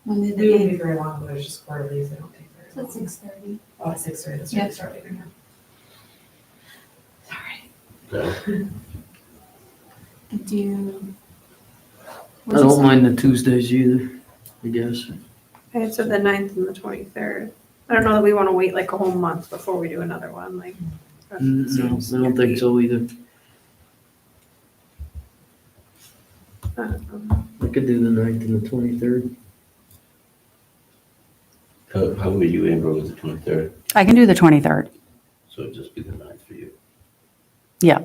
Monday the They won't 8th. be very long, but it's just quarterlies, they don't take very So long. it's 6:30. Oh, it's 6:30, that's Yeah. right, start later now. Sorry. Okay. Do you? I don't mind the Tuesdays either, I guess. Okay, so the 9th and the 23rd. I don't know that we want to wait like a whole month before we do another one, like. that No, seems I don't think so either. I could do the 9th and the 23rd. How about you, Amber, with the 23rd? I can do the 23rd. So it'd just be the 9th for you. Yeah.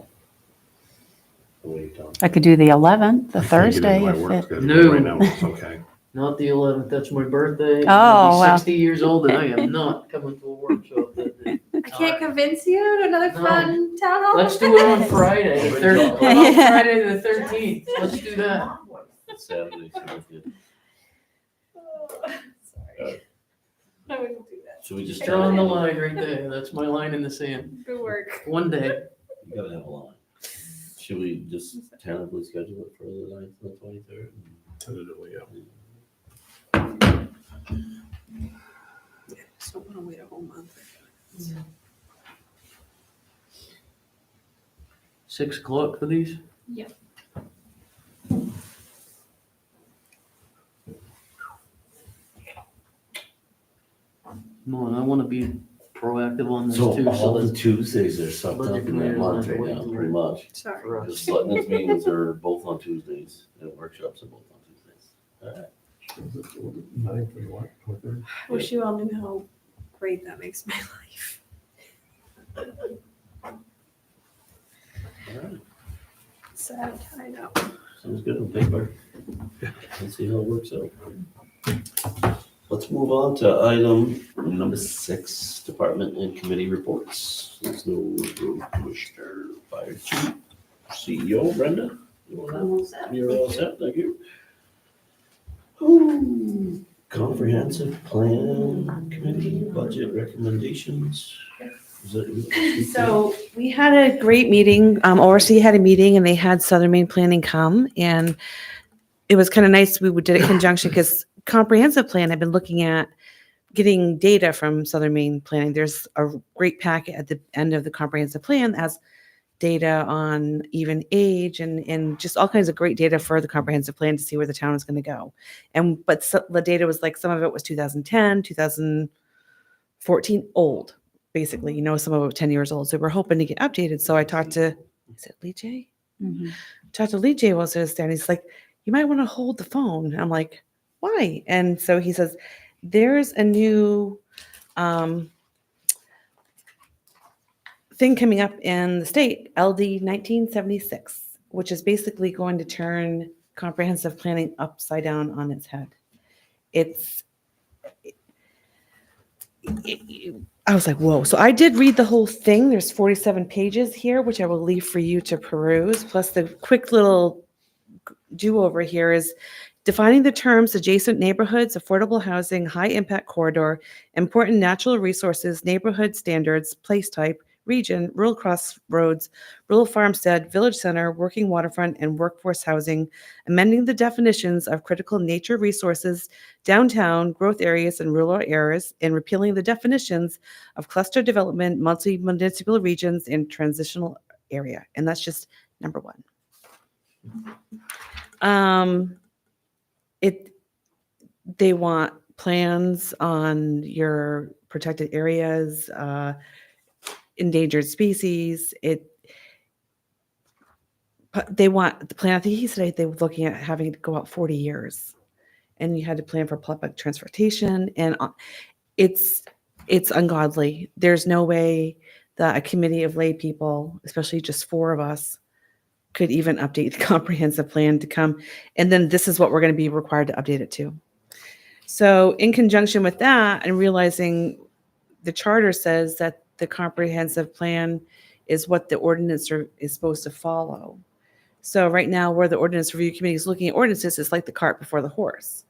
What are you talking? I could do the 11th, the I can't get Thursday. into my if work it- schedule No. Right now, it's okay. Not the 11th, that's my birthday. Oh, I'll well. be 60 years old and I am not coming to a workshop that day. I can't convince you to another No. fun town hall. Let's do it on Friday, the Great 13th. job. How about Friday the 13th? Let's do that. Saturday, sounds good. Sorry. I wouldn't do that. Should we just Drawing the line right there. That's my line in the sand. Good work. One day. You gotta have a line. Should we just tentatively schedule it for the 9th and the 23rd? Tentatively, yeah. Just don't want to wait a whole month. 6 o'clock for these? Yep. Come on, I want to be proactive on this So too. all the that Tuesdays are sucked up Budget in that committee month will have right to now, wait pretty much. Sorry. for us. Because Selectmen's meetings are both on Tuesdays and workshops are both on Tuesdays. All right. 9th, or what, 23rd? I wish you all knew how great that makes my life. All right. Sad, I know. Sounds good on paper. Let's see how it works out. Let's move on to item number 6, department and committee reports. There's no road commissioner, fire chief, CEO, Brenda. You want Almost set. that? You're all set, thank you. Ooh, comprehensive plan committee, budget recommendations. Is that- So we had a great meeting. ORC had a meeting and they had Southern Maine Planning come, and it was kind of nice. We did it in conjunction because comprehensive plan, I've been looking at getting data from Southern Maine Planning. There's a great packet at the end of the comprehensive plan that has data on even age and just all kinds of great data for the comprehensive plan to see where the town is going to go. But the data was like, some of it was 2010, 2014, old, basically, some of it was 10 years old. So we're hoping to get updated. So I talked to, is it Lee J? Mhm. Talked to Lee J while I was there, and he's like, you might want to hold the phone. I'm like, why? And so he says, there's a new thing coming up in the state, LD 1976, which is basically going to turn comprehensive planning upside down on its head. I was like, whoa. So I did read the whole thing. There's 47 pages here, which I will leave for you to peruse. Plus the quick little do-over here is defining the terms adjacent neighborhoods, affordable housing, high impact corridor, important natural resources, neighborhood standards, place type, region, rural crossroads, rural farmstead, village center, working waterfront, and workforce housing, amending the definitions of critical nature resources, downtown, growth areas, and rural areas, and repealing the definitions of cluster development, multi-municipal regions, and transitional area. And that's just number one. They want plans on your protected areas, endangered species. They want the plan. I think he said they were looking at having to go out 40 years, and you had to plan for public transportation, and it's ungodly. There's no way that a committee of lay people, especially just 4 of us, could even update the comprehensive plan to come. And then this is what we're going to be required to update it to. So in conjunction with that, and realizing the charter says that the comprehensive plan is what the ordinance is supposed to follow. So right now, where the ordinance review committee is looking at ordinances, it's like the cart before the horse.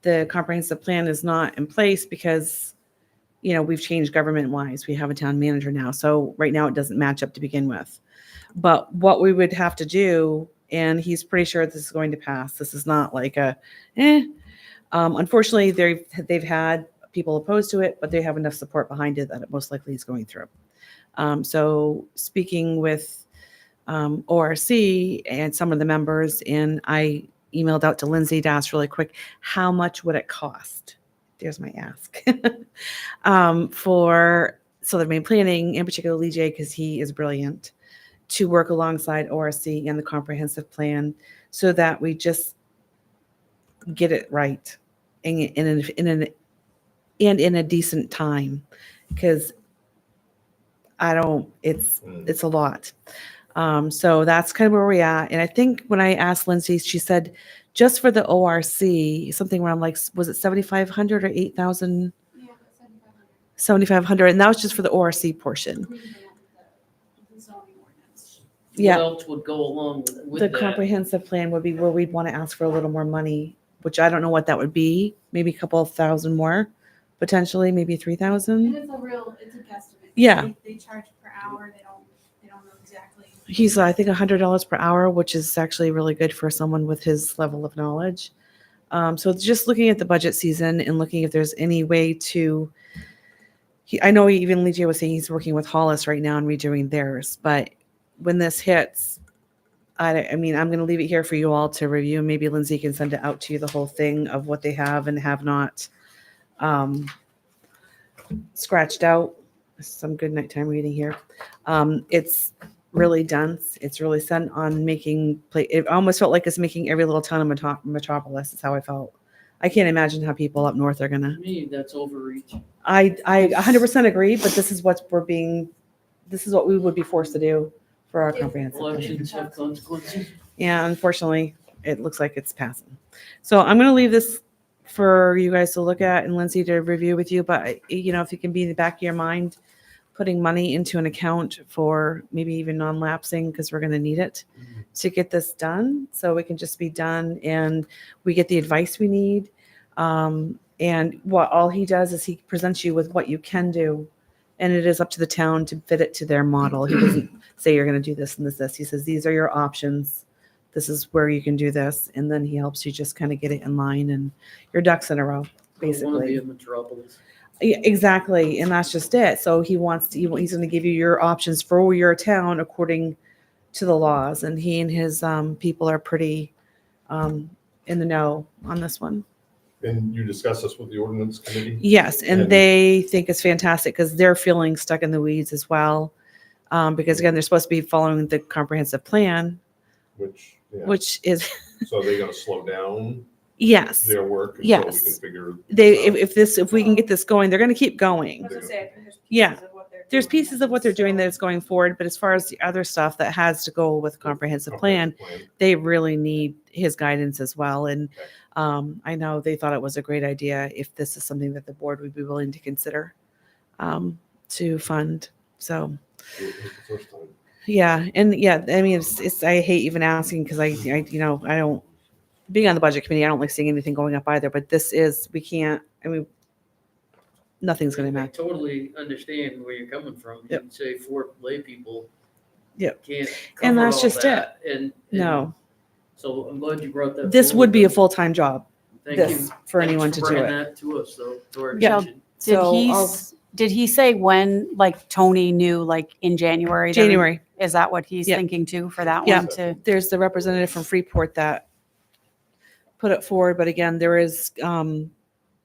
The comprehensive plan is not in place because, we've changed government-wise. We have a town manager now. So right now it doesn't match up to begin with. But what we would have to do, and he's pretty sure this is going to pass. This is not like unfortunately, they've had people opposed to it, but they have enough support behind it that it most likely is going through. So speaking with ORC and some of the members, and I emailed out to Lindsay to ask really quick, how much would it cost? There's my ask. For Southern Maine Planning, in particular Lee J, because he is brilliant, to work alongside ORC and the comprehensive plan so that we just get it right in a decent time, because it's a lot. So that's kind of where we're at. And I think when I asked Lindsay, she said just for the ORC, something around like, was it 7,500 or 8,000? Yeah, 7,500. 7,500. And that was just for the ORC portion. The zoning ordinance. Yeah. What else would go along with The that? comprehensive plan would be where we'd want to ask for a little more money, which I don't know what that would be. Maybe a couple of thousand more, potentially, maybe 3,000. And it's a guesstimate. Yeah. They charge per hour. They don't know exactly. He's, I think, $100 per hour, which is actually really good for someone with his level of knowledge. So it's just looking at the budget season and looking if there's any way to. I know even Lee J was saying he's working with Hollis right now and redoing theirs, but when this hits, I mean, I'm going to leave it here for you all to review. Maybe Lindsay can send it out to you, the whole thing of what they have and have not scratched out. Some good nighttime reading here. It's really dense. It's really set on making it almost felt like it's making every little town a metropolis. Is how I felt. I can't imagine how people up north are To gonna. me, that's overreach. I 100% agree, but this is what we would be forced to do for our comprehensive plan. Elections have consequences. Yeah, unfortunately, it looks like it's passing. So I'm going to leave this for you guys to look at and Lindsay to review with you. But, if you can be in the back of your mind, putting money into an account for maybe even non-lapsing, because we're going to need it to get this done. So we can just be done and we get the advice we need. And what all he does is he presents you with what you can do. And it is up to the town to fit it to their model. He doesn't say you're going to do this and this. He says, these are your options. This is where you can do this. And then he helps you just kind of get it in line and your ducks in a row, I want to basically. be a metropolis. Yeah, exactly. And that's just it. So he's going to give you your options for your town according to the laws. And he and his people are pretty in the know on this one. And you discussed this with the ordinance committee? Yes, and they think it's fantastic because they're feeling stuck in the weeds as well. Because again, they're supposed to be following the comprehensive plan, which is So are they gonna slow down yes. their work until we Yes. can figure? If we can get this going, they're going to keep going. I was gonna say, I think there's Yeah. pieces of what they're There's doing pieces of what they're doing that's going forward, but as far as the other stuff that has to go with comprehensive plan, they really need his guidance as well. And I know they thought it was a great idea if this is something that the board would be willing to consider to fund. So, yeah. And yeah, I mean, it's I hate even asking because I don't, being on the budget committee, I don't like seeing anything going up either, but we can't, I mean, nothing's going to I matter. totally understand where you're coming from. Yep. You say 4 lay people. Yep. Can't And cover that's all just that. And No, so I'm glad you brought that. this would be a forward. full-time job. Thank this, you. for Thanks anyone for to do bringing it. that to us, though, to our Yeah. attention. Did So he, I'll- did he say when, like Tony knew, like in January? that- January. Is that what he's Yeah. thinking too for that Yeah. one to? There's the representative from Freeport that put it forward, but again, there is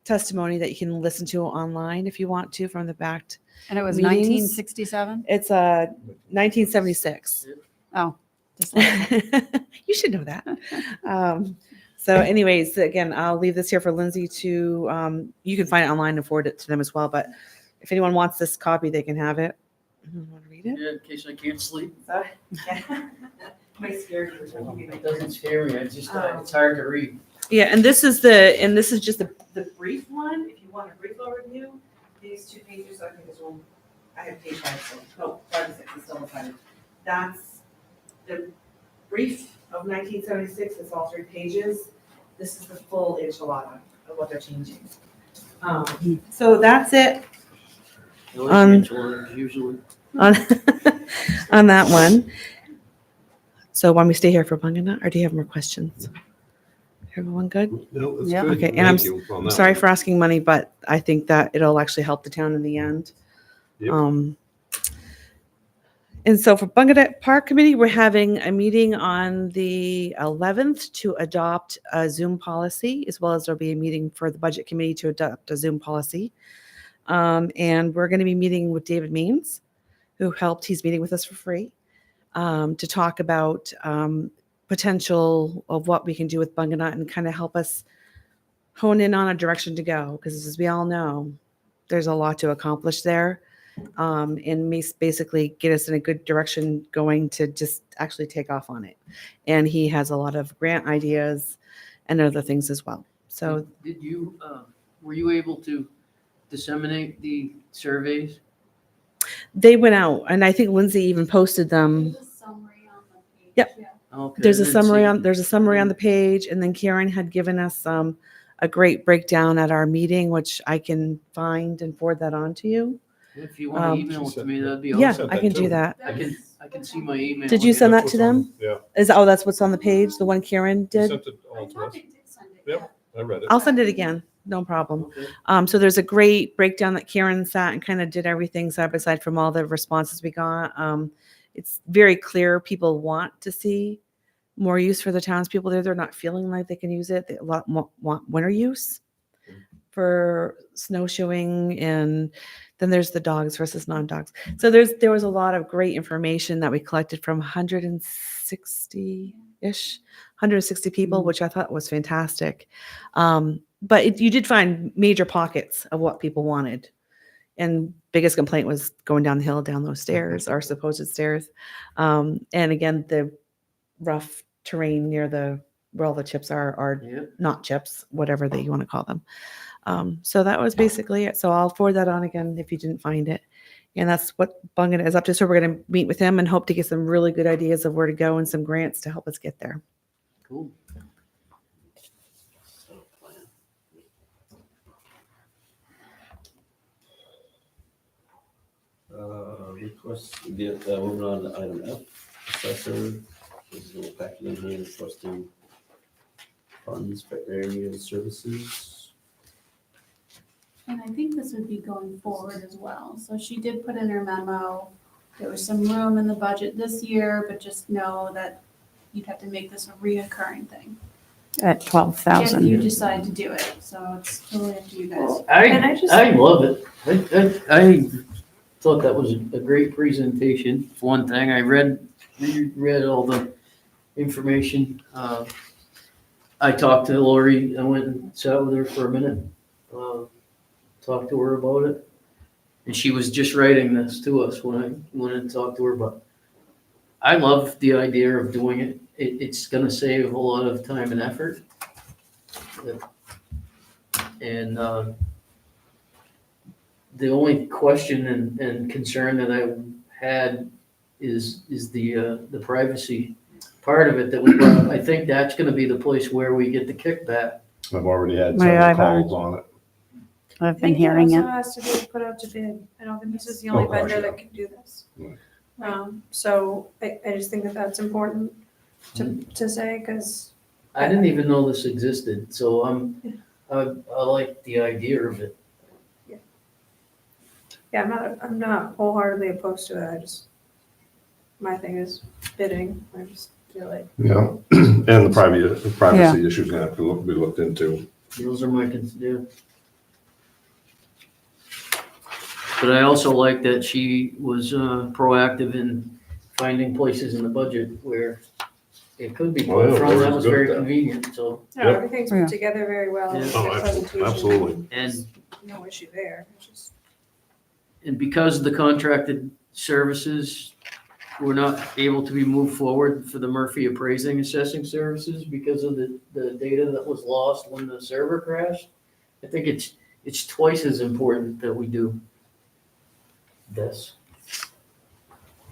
testimony that you can listen to online if you want to from the back. And it was Meetings. 1967? It's 1976. Oh, just like- You should know that. So anyways, again, I'll leave this here for Lindsay to, you can find it online and forward it to them as well, but if anyone wants this copy, they can have it. Want to read it? Yeah, in case I can't sleep. My scared It doesn't scare me. It's just, it's hard to read. Yeah, and this is just the brief one. If you want a brief overview, these 2 pages, I think this one, I have page 5, so, no, 5 and 6 is still inside. That's the brief of 1976, it's all 3 pages. This is the full enchilada of what they're changing. So that's it I like enchiladas usually. on, on that one. So want me to stay here for Bunganut, or do you have more questions? Everyone good? No, that's Yeah. good. Okay, and I'm Thank you on that Sorry one. for asking money, but I think that it'll actually help the town in the end. Yep. And so for Bungadet Park Committee, we're having a meeting on the 11th to adopt a Zoom policy, as well as there'll be a meeting for the Budget Committee to adopt a Zoom policy. And we're going to be meeting with David Means, who helped, he's meeting with us for free, to talk about potential of what we can do with Bunganut and kind of help us hone in on a direction to go. Because as we all know, there's a lot to accomplish there. And basically get us in a good direction going to just actually take off on it. And he has a lot of grant ideas and other things as well. So Did you, were you able to disseminate the surveys? they went out, and I think Lindsay even posted them. There's a summary on the page. Yep. Yeah. Okay, There's a I didn't summary see- on the page, and then Karen had given us a great breakdown at our meeting, which I can find and forward that on to you. If you want to email it to me, that'd be Yeah, awesome. I can do that. I can see my email. Did you send that to them? Yeah. That's what's on the page, the one Karen You did? sent it I all to thought us. they did send it. Yep. I read it. I'll send it again, no problem. Okay. So there's a great breakdown that Karen sat and kind of did everything side by side from all the responses we got. It's very clear people want to see more use for the townspeople there. They're not feeling like they can use it. They a lot want winter use for snowshoeing, and then there's the dogs versus non-dogs. So there was a lot of great information that we collected from 160 people, which I thought was fantastic. But you did find major pockets of what people wanted. And biggest complaint was going down the hill, down those stairs, our supposed stairs. And again, the rough terrain near where all the chips are Yep. not chips, whatever that you want to call them. So that was basically it. So I'll forward that on again if you didn't find it. And that's what Bungan is up to. So we're going to meet with him and hope to get some really good ideas of where to go and some grants to help us get there. Cool. Request, moving on to item F, assessor, this is a little packet in here, requesting funds for area services. And I think this would be going forward as well. So she did put in her memo, there was some room in the budget this year, but just know that you'd have to make this a reoccurring thing. At If 12,000. you decide to do it, so it's totally up to you guys. I love it. I thought that was a great presentation. For one thing, I read all the information. I talked to Lori, I went and sat with her for a minute, talked to her about it. And she was just writing this to us when I went and talked to her, but I love the idea of doing it. It's gonna save a lot of time and effort. And the only question and concern that I had is the privacy part of it that we brought up. I think that's gonna be the place where we get the kickback. I've already had My several iPad. calls on it. I've I been think hearing it it. also has to be put out to bid. I don't think this is the only Oh, gosh, vendor yeah. that can do this. Right. So I just think that that's important to say, because I didn't even know this existed, so I like the idea of it. yeah, I'm not wholeheartedly opposed to it. I just, my thing is bidding. I just feel like, Yeah, and the privacy issues gonna have to be looked into. Those are yeah. But I also like that she was proactive in finding places in the budget where it could be Oh, yeah, put from. That Lori's was good very at that. convenient, so, no, Yep. everything's Yeah. put together very well. Yeah. Good Oh, presentation. absolutely. and No issue there. It's just, And because of the contracted services, we're not able to be moved forward for the Murphy appraising assessing services because of the data that was lost when the server crashed. I think it's twice as important that we do this.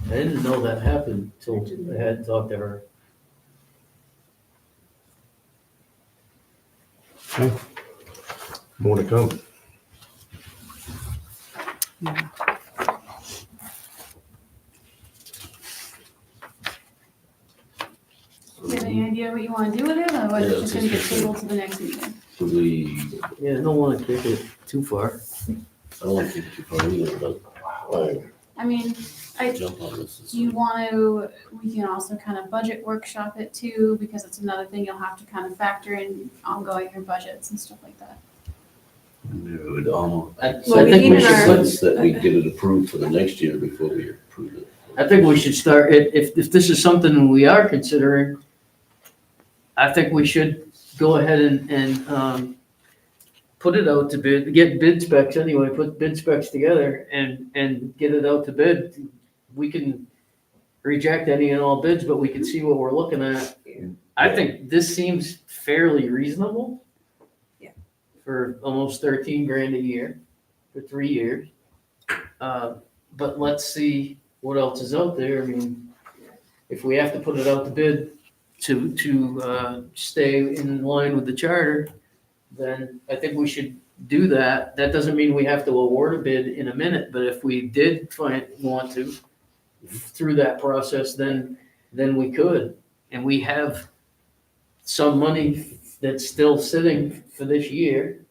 I didn't know that happened till I had talked to her. More to come. do you have any idea what you want to do with it, or was Yeah, it just gonna get it's just- tabled to the next meeting? Do we, Yeah, I don't wanna kick it too far. I don't want to keep it too far either, but I mean, jump on this. do you want to, we can also kind of budget workshop it too, because it's another thing you'll have to kind of factor in ongoing your budgets and stuff like that. It would almost, I Well, we think we even should are- put sense that we get it approved for the next year before we approve it. I think we should start, if this is something we are considering, I think we should go ahead and put it out to bid, get bid specs anyway, put bid specs together and get it out to bid. We can reject any and all bids, but we can see what we're looking at. I think this seems fairly reasonable. Yeah. For almost 13 grand a year for 3 years. But let's see what else is out there. I mean, if we have to put it out to bid to stay in line with the charter, then I think we should do that. That doesn't mean we have to award a bid in a minute, but if we did want to through that process, then we could. And we have some money that's still sitting for this year.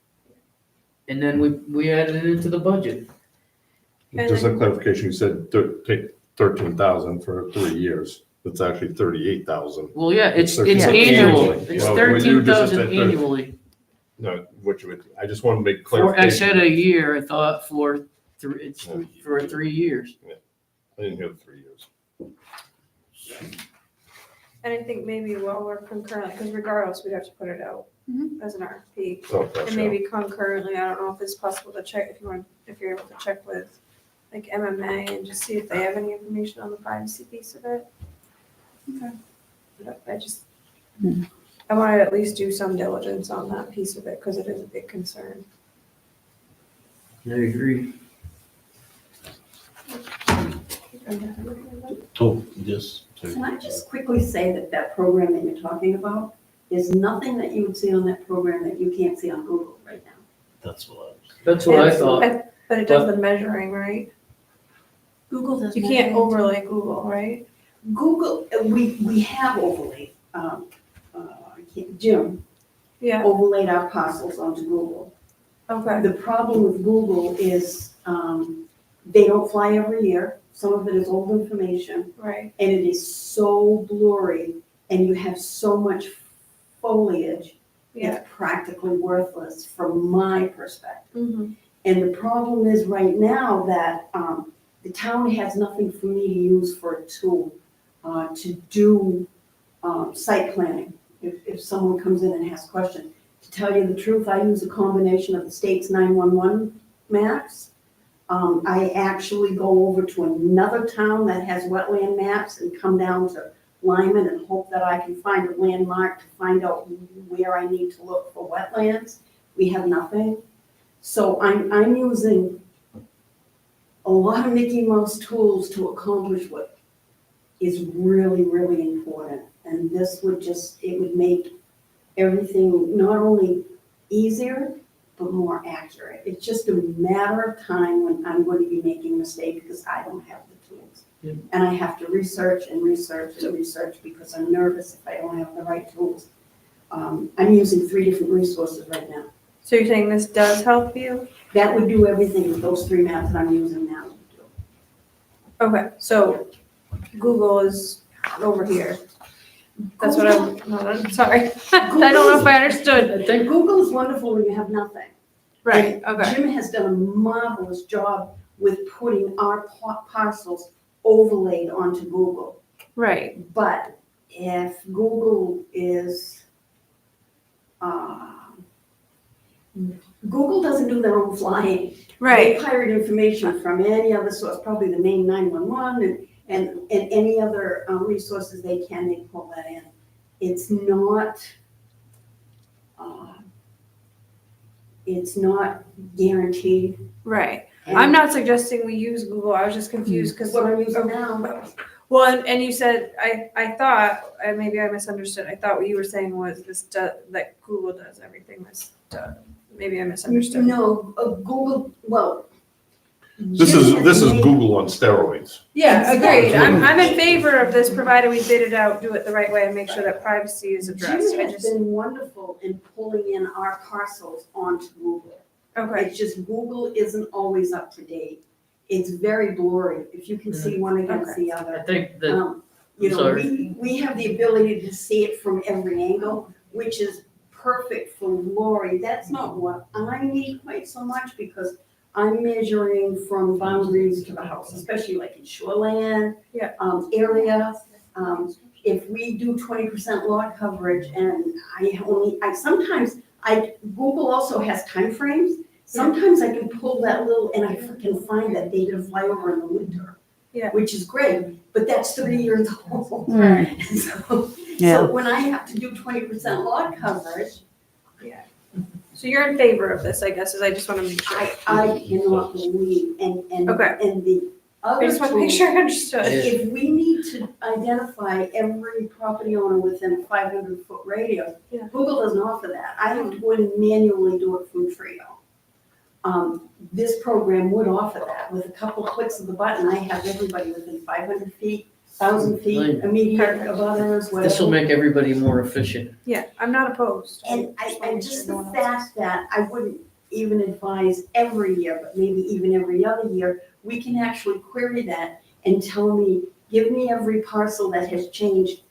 And then we added it into the budget. Just a clarification, you said take 13,000 for 3 years. It's actually 38,000. Well, yeah, it's Yeah. annual. Annually. It's Well, you just 13,000 said 30. annually. No, which would, I just want to make For, I clarification. said a year, I thought for it's for 3 years. I didn't hear the 3 years. And I think maybe while we're concurrently, because regardless, we'd have to put it out Mhm. as an RFP. Oh, gosh, And yeah. maybe concurrently, I don't know if it's possible to check, if you're able to check with like MMA and just see if they have any information on the privacy piece of it. Okay. But I just, Hmm. I want to at least do some diligence on that piece of it, because it is a big concern. I agree. Oh, yes. sorry. Can I just quickly say that that program that you're talking about, there's nothing that you would see on that program that you can't see on Google right now. That's what I was. That's what I Yes, thought. But it does the measuring, right? Google does. You can't measuring. overlay Google, right? Google, we have overlaid, Jim Yeah, overlaid our parcels onto Google. okay. The problem with Google is, they don't fly every year. Some of it is old information, Right, and it is so blurry, and you have so much foliage, yeah. it's practically worthless from my perspective. Mm-hmm. And the problem is right now that the town has nothing for me to use for a tool to do site planning. If someone comes in and has questions. To tell you the truth, I use a combination of the state's 911 maps. I actually go over to another town that has wetland maps and come down to Lyman and hope that I can find a landmark to find out where I need to look for wetlands. We have nothing. So I'm using a lot of Mickey Mouse tools to accomplish what is really, really important. And this would it would make everything not only easier, but more accurate. It's just a matter of time when I'm going to be making a mistake because I don't have the tools. Yeah. And I have to research and research and research because I'm nervous if I don't have the right tools. I'm using 3 different resources right now. So you're saying this does help you? That would do everything that those 3 maps that I'm using now would do. Okay, so Google is over here. That's what I'm sorry. I don't know if I understood. Google is wonderful when you have nothing. Right, And okay. Jim has done a marvelous job with putting our parcels overlaid onto Google. Right, But if Google is, Google doesn't do their own flying. right. They pirate information from any other source, probably the main 911 and any other resources they can, they pull that in. It's not guaranteed. Right. And I'm not suggesting we use Google. I was just confused because what I'm using now. Well, and you said, I thought, and maybe I misunderstood. I thought what you were saying was that Google does everything this does. Maybe I misunderstood. No, Google, well. This Jim is has made- Google on steroids. Yeah, agreed. Exactly. I'm in favor of this, provided we bid it out, do it the right way, and make sure that privacy is addressed. Jim I has just, been wonderful in pulling in our parcels onto Google. okay, It's just Google isn't always up to date. It's very blurry, if you can see one against the I other. think that, You know, sorry. we have the ability to see it from every angle, which is perfect for Lori. That's not what I need quite so much because I'm measuring from boundaries to the house, especially like in shoreland. Yeah. Area. If we do 20% lot coverage and Google also has timeframes. Sometimes I can pull that little, and I can find that they did a flyover in the winter. Yeah. Which is great, but that's 3 years old. Right. Yeah. So when I have to do 20% lot coverage, so you're in favor of this, I guess, is I just want to make sure. I cannot believe, and Okay. the I other just want to make tool, sure I understood. if we need to identify every property owner within a 500-foot radius, Yeah. Google doesn't offer that. I have to go in and manually do it from Trio. This program would offer that. With a couple clicks of the button, I have everybody within 500 feet, 1,000 feet, immediate of others, whatever. this will make everybody more efficient. Yeah, I'm not opposed. And wanna and make just sure no the one else fact that I wouldn't even advise every year, but maybe even every other year, we can actually query that and tell me, give me every parcel that has changed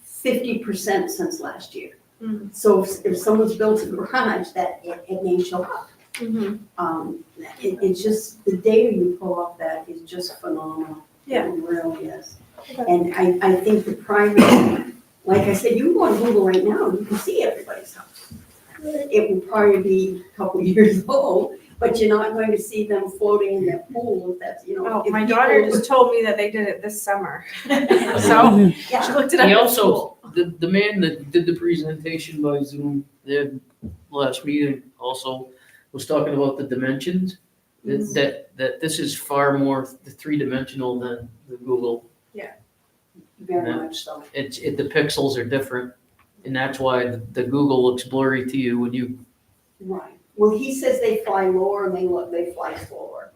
50% since last year. Mhm. So if someone's built a garage, that it may show up. Mhm. It's just, the data you pull off that is just phenomenal. Yeah. It really is. Okay. And I think the primary, like I said, you can go on Google right now, you can see everybody's house. It will probably be a couple years old, but you're not going to see them floating in their pool if that's, you know. Oh, if my people- daughter just told me that they did it this summer. So she Yeah, looked it up He at also, school. the man that did the presentation by Zoom, the last meeting also was talking about the dimensions. That this is far more three-dimensional than the Google. very Yeah. much so. The pixels are different, and that's why the Google looks blurry to you when you, Right. Well, he says they fly lower and they fly slower.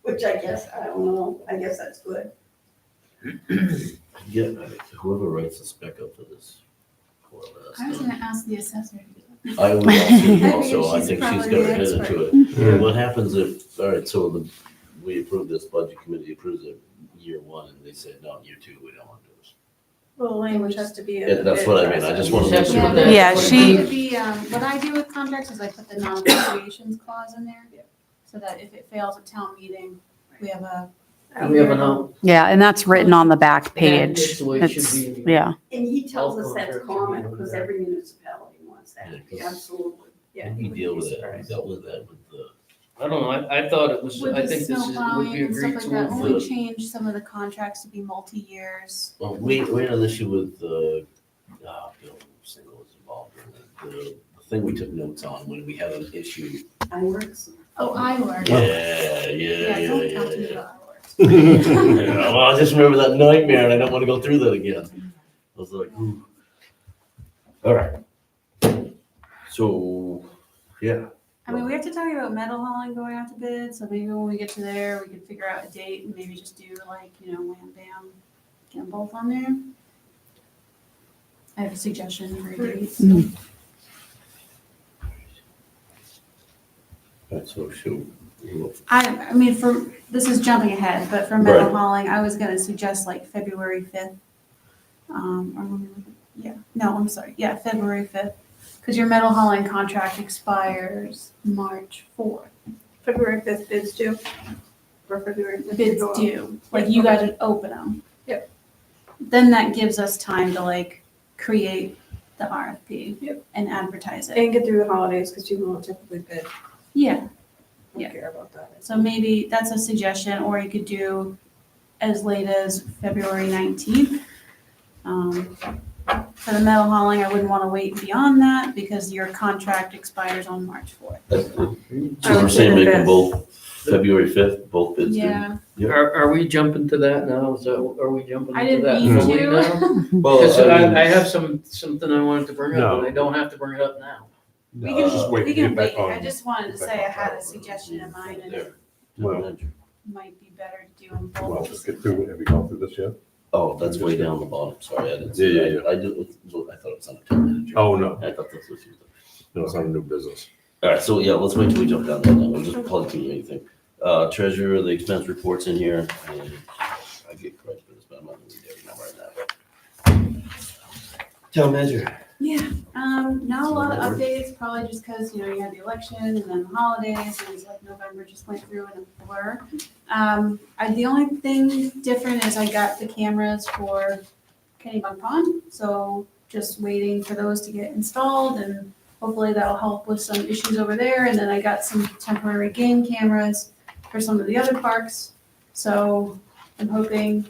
Which I guess, I don't know, I guess that's good. Yeah, whoever writes the spec up for this. I was gonna ask the assessor. I would also, I she's think she's probably got the her head into expert. it. And what happens if, all right, so we approve this, budget committee approves it year one, and they say, no, year two, we don't want to do this. Well, the language has to be. in Yeah, the that's bid what I mean, I process. just want to Yeah, make sure. that- Yeah, what she- it It could be, what I do with contracts is I put the non-appropriations clause in there. So that if it fails at town meeting, we have a. we have an out. Yeah, and that's written on the back That's page. the way it should It's, be. yeah. And he tells Health us that's contract should be common under because that. every municipality wants that, Yeah, 'cause- absolutely. Yeah. We you would deal be with it, we surprised. dealt with that with the, I don't know, I thought it was, With I the think this snow is, would plowing be a and great stuff like that, tool when for. we change some of the contracts to be multi-years. well, we had an issue with Bill Single was involved in it. The thing we took notes on when we had an issue. I works. Oh, I work. Yeah, Don't talk to me yeah. about I work. Yeah, well, I just remember that nightmare and I don't want to go through that again. I was like, ooh. All right. So, yeah, I mean, we have to talk about metal hauling going out to bid, so maybe when we get to there, we can figure out a date and maybe just do like, wham bam, get them both on there. I have a suggestion for a date. So. Mhm. Alright, so shoot. I mean, this is jumping ahead, but for metal Right. hauling, I was gonna suggest like February 5th. I'm sorry, February 5th, because your metal hauling contract expires March 4th. February 5th bids due. Or February 5th. Bids go out. due, like you guys would open them. Yep. Then that gives us time to like create the RFP. Yep. And advertise it. And get through the holidays, because people don't typically bid. Yeah, I Yeah. don't care about that. so maybe that's a suggestion, or you could do as late as February 19th. For the metal hauling, I wouldn't want to wait beyond that because your contract expires on March 4th. So we're saying make them both February 5th, both bids due? Yeah, Yep. Are we jumping to that now? Are we jumping I into that didn't mean fully to. now? Well, Because I mean, I have something I wanted to bring up, No. but I don't have to bring it up now. we No, just can, wait we to can get back wait. on. I just wanted to get back say I on had a track. suggestion in mind and it Well- might be better to do them both. Well, let's get through, have you gone through this yet? oh, that's way down the bottom, sorry, I didn't see Yeah, that. yeah, I did, I thought it was on the town manager. Oh, no, I thought this was you. no, it's not a new business. Alright, so yeah, let's wait till we jump down there then, we'll just plug through anything. Treasurer, the expense reports in here, and I get credit for this, but I'm not gonna read every number right now. Town manager. Not a lot of updates, probably just because, you had the election and then the holidays, and it's like November just went through in a blur. The only thing different is I got the cameras for Kennybunk Pond, so just waiting for those to get installed, and hopefully that'll help with some issues over there, and then I got some temporary game cameras for some of the other parks, so I'm hoping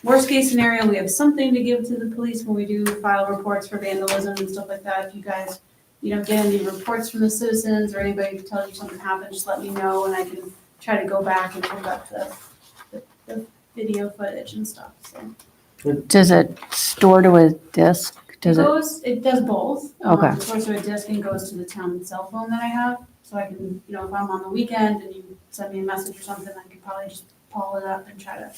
worst case scenario, we have something to give to the police when we do file reports for vandalism and stuff like that. If you guys, get any reports from the citizens or anybody tells you something happened, just let me know and I can try to go back and look up the video footage and stuff, so. Does it store to a disk? It does both. Okay. It goes to a disk and goes to the town cell phone that I have. So I can, if I'm on the weekend and you send me a message or something, I could probably just pull it up and try to.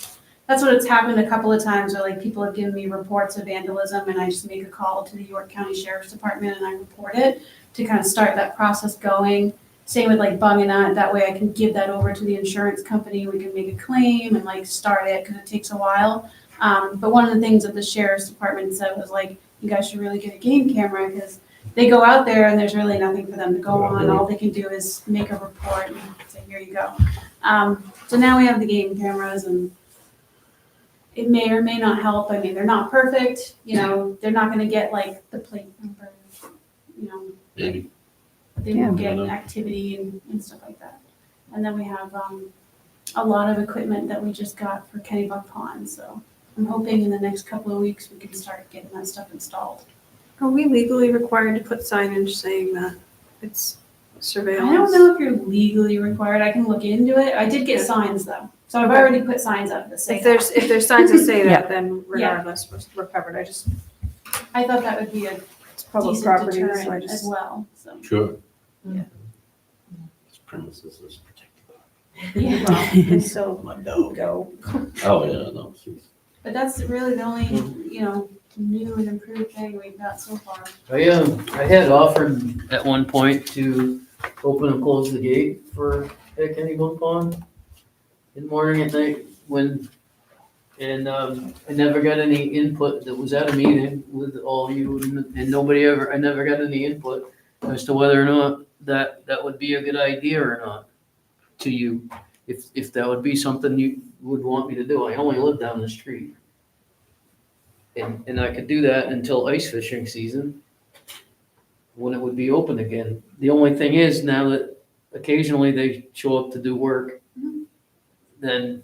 That's what it's happened a couple of times where like people have given me reports of vandalism and I just make a call to the York County Sheriff's Department and I report it to kind of start that process going. Same with like Bung and Nut, that way I can give that over to the insurance company, we can make a claim and like start it because it takes a while. But one of the things that the Sheriff's Department said was like, you guys should really get a game camera because they go out there and there's really nothing for them to go on. All they can do is make a report and say, here you go. So now we have the game cameras and it may or may not help. I mean, they're not perfect, they're not gonna get like the plate number, Maybe. they won't get activity and stuff like that. And then we have a lot of equipment that we just got for Kennybunk Pond, so I'm hoping in the next couple of weeks we can start getting that stuff installed. Are we legally required to put signage saying that it's surveillance? I don't know if you're legally required, I can look into it. I did get signs though, so I've already put signs up that say If there's signs that say Yeah. that, then regardless, we're covered. I thought that would be a It's public decent property, so I deterrent as just. well, so. Sure. Yeah. This premises is protected. Yeah. Well, and so My dog. go. Oh, yeah, no, she's. But that's really the only, new and improved thing we've got so far. I had offered at one point to open and close the gate for Kennybunk Pond in the morning at night I never got any input. That was at a meeting with all you and I never got any input as to whether or not that would be a good idea or not to you. If that would be something you would want me to do. I only live down the street. And I could do that until ice fishing season, when it would be open again. The only thing is now that occasionally they show up to do work, then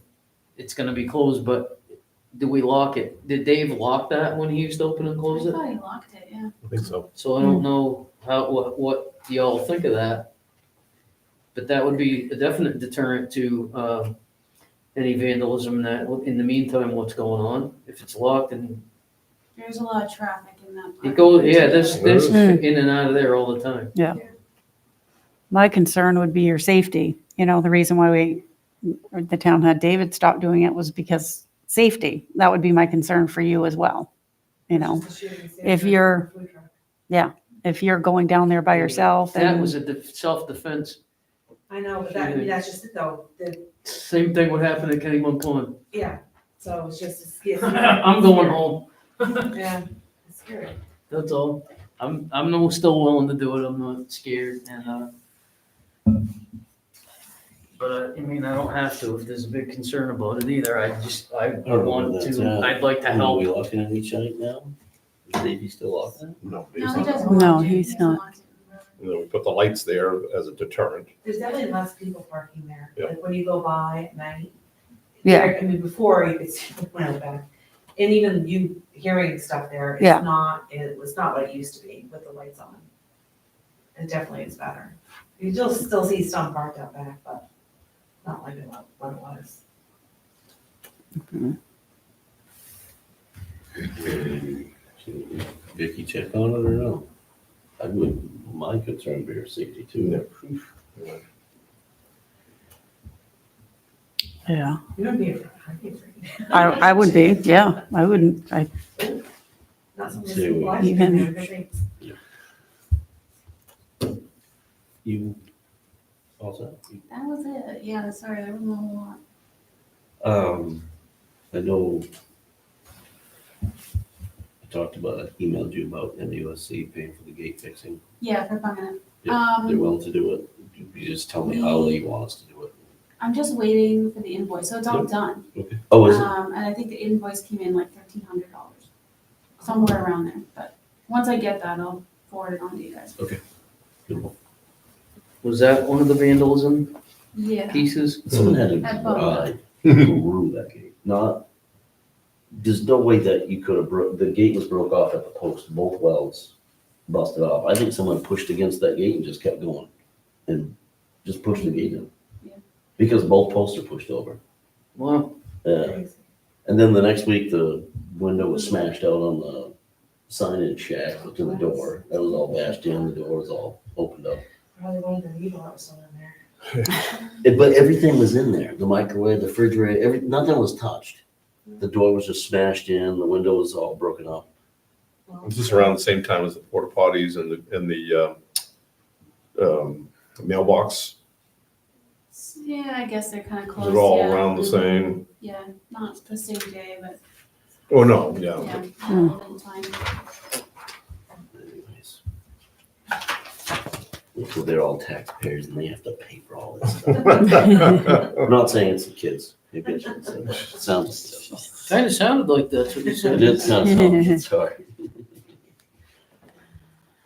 it's gonna be closed, but do we lock it? Did Dave lock that when he used to open and I close it? thought he locked it, yeah. I think so. So I don't know what y'all think of that. But that would be a definite deterrent to any vandalism that, in the meantime, what's going on. If it's locked and There's a lot of traffic in that. it goes, yeah, there's There is. in and out of there all the time. My concern would be your safety. You know, the reason why the town had David stop doing it was because safety. That would be my concern for you as well. You know, if you're, if you're going down there by yourself That was and, a self-defense. I know, but that, I mean, that's just it though, Same thing would happen at Kennybunk Pond. yeah, so it's just, it's scary. I'm going home. Yeah, it's scary. That's all. I'm no still willing to do it. I'm not scared and, but I mean, I don't have to if there's a big concern about it either. I want to, I'd like to Are help. we locking in each night now? Is Davey still locked in? No. No, he doesn't. No, want to. he's He doesn't not. want to. And then we put the lights there as a deterrent. There's definitely less people parking there, Yeah. like when you go by at night. Yeah. I mean, before you could see the window back, and even you hearing stuff there, Yeah. it was not what it used to be with the lights on. It definitely is better. You still see some parked out back, but not like what it was. Vicky check on it or no? I would, my concern would be your safety too. yeah, You don't be afraid, I'd be afraid. I would be, yeah, I wouldn't, Not something Say we- that's Even- I think. You, also, That was it. Yeah, sorry, there wasn't a whole lot. I know I talked about, I emailed you about MUSC paying for the gate fixing. Yeah, for Buchanan. Yeah, they're willing to do it. You just tell me how you want us to do it. I'm just waiting for the invoice, so it's all Yep. done. Okay. Oh, is it? And I think the invoice came in like $1,300, somewhere around there. But once I get that, I'll forward it on to you guys. Beautiful. Was that one of the vandalism Yeah. pieces? Someone had to At Bowman. ride through that gate, not, there's no way that you could have the gate was broke off at the post, both welds busted off. I think someone pushed against that gate and just kept going and just pushed the gate in. Yeah. Because both posts are pushed over. Well, And then the next week, the window was smashed out on the signage shack to the door. That was all bashed in, the door was all opened up. Probably one of the evil that was still in there. But everything was in there, the microwave, the refrigerator, nothing was touched. The door was just smashed in, the window was all broken up. This is around the same time as the porta potties and the mailbox. Yeah, I guess they're kind of close. They're all yeah. around the same. Yeah, not the same day, but Oh, no, yeah. yeah, a little time. Anyways. Because they're all taxpayers and they have to pay for all this stuff. I'm not saying it's the kids. Maybe I shouldn't say that. It sounds, kind of sounded like that's what you it said. did sound, sorry.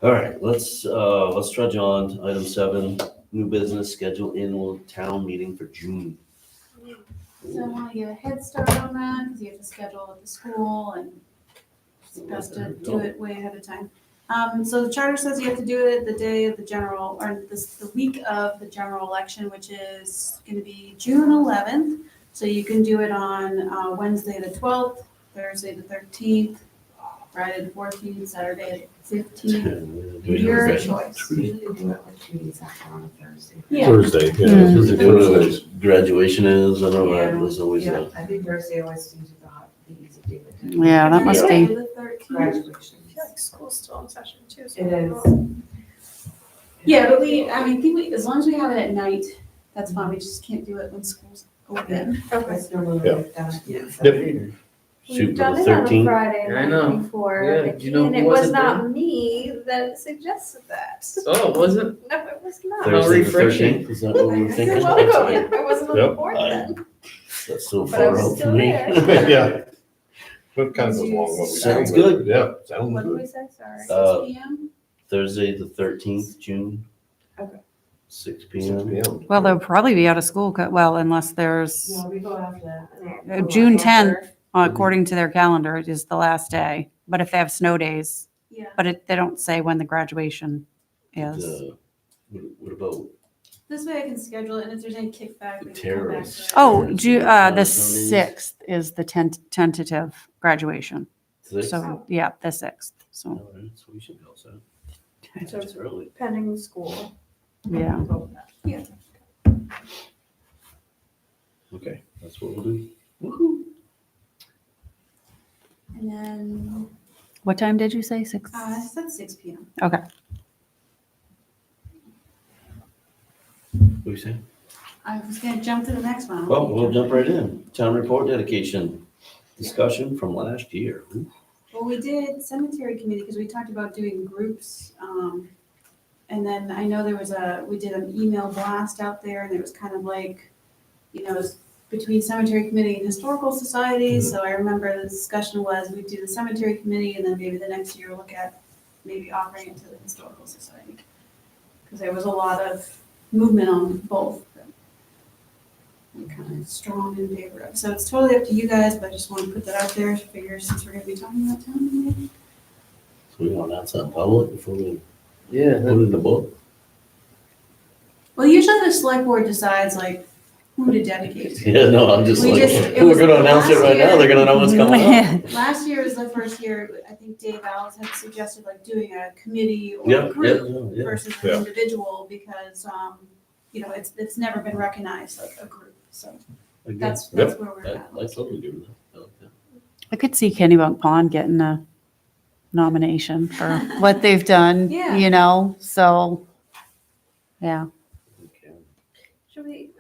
All right, let's trudge on. Item 7, new business, schedule annual town meeting for June. So I want to get a head start on that because you have to schedule with the school and it's best to do it way ahead of time. So the charter says you have to do it the day of the general, or the week of the general election, which is going to be June 11th. So you can do it on Wednesday the 12th, Thursday the 13th, Friday the 14th, Saturday the 15th. Your choice. Usually they do it like 2 days after on a Thursday. Yeah. Thursday, yeah. Because they're doing it when graduation is, I know Yeah, that was always Yeah, a, I think Thursday always seems to be the easy day. Yeah, that must Friday be. the 13th. Graduation. Like school's still in session too. so- It is. Yeah, but as long as we have it at night, that's fine. We just can't do it when school's open. That's normally Yeah. what we've done. Yep. shoot We've for done the it on a 13th. Friday I night know. before, Yeah, and you know it who was wasn't not me that suggested that. Oh, was it? No, it was not. Thursday the refreshing. 13th, is that what we were thinking? You're welcome. I wasn't on the Yep. board then. That's so But I far was out for still me. there. Yeah. But kind of goes along with what we Sounds said. good. Yeah, sounds What did we good. say? Sorry. 6 p.m. Thursday, the 13th, June. Okay. 6 6 p.m. p.m. Well, they'll probably be out of school, well, unless there's, No, we go after that. June 10th, according to their calendar, is the last day. But if they have snow days, Yeah. but they don't say when the graduation is. What about This way I can schedule it, and if there's any kickback, we can come back terrorists? to it. Oh, the Snow days? 6th is the tentative graduation. Six? So, yeah, the 6th, so. All right, so we should go, so. So It's early. pending school. Yeah. Okay, that's what we'll do. Woo-hoo. And then, What time did you say? 6? I said 6 PM. Okay. What do you say? I was gonna jump to the next one. Well, we'll jump right in. Town report dedication, discussion from last year. Ooh. Well, we did cemetery committee because we talked about doing groups. And then I know we did an email blast out there and it was kind of like, it was between cemetery committee and historical society. So I remember the discussion was we'd do the cemetery committee and then maybe the next year look at maybe offering it to the historical society. Because there was a lot of movement on both. I'm kind of strong in favor of. So it's totally up to you guys, but I just want to put that out there. Figure since we're going to be talking about town meeting. So we want to announce that in public before we Yeah, put it in the book? Well, usually the select board decides like who to dedicate to. Yeah, no, I'm just We like, just- it we're was gonna announce it last right now, year. they're gonna know what's coming up. Last year was the first year, I think Dave Alves had suggested like doing a committee or Yeah, a group yeah. versus Yeah. an individual because, it's never been recognized like a group. So that's where we're I at. totally do that. I like that. I could see Kennybunk Pond getting a nomination for what they've done, Yeah. so, yeah. Okay. Should we,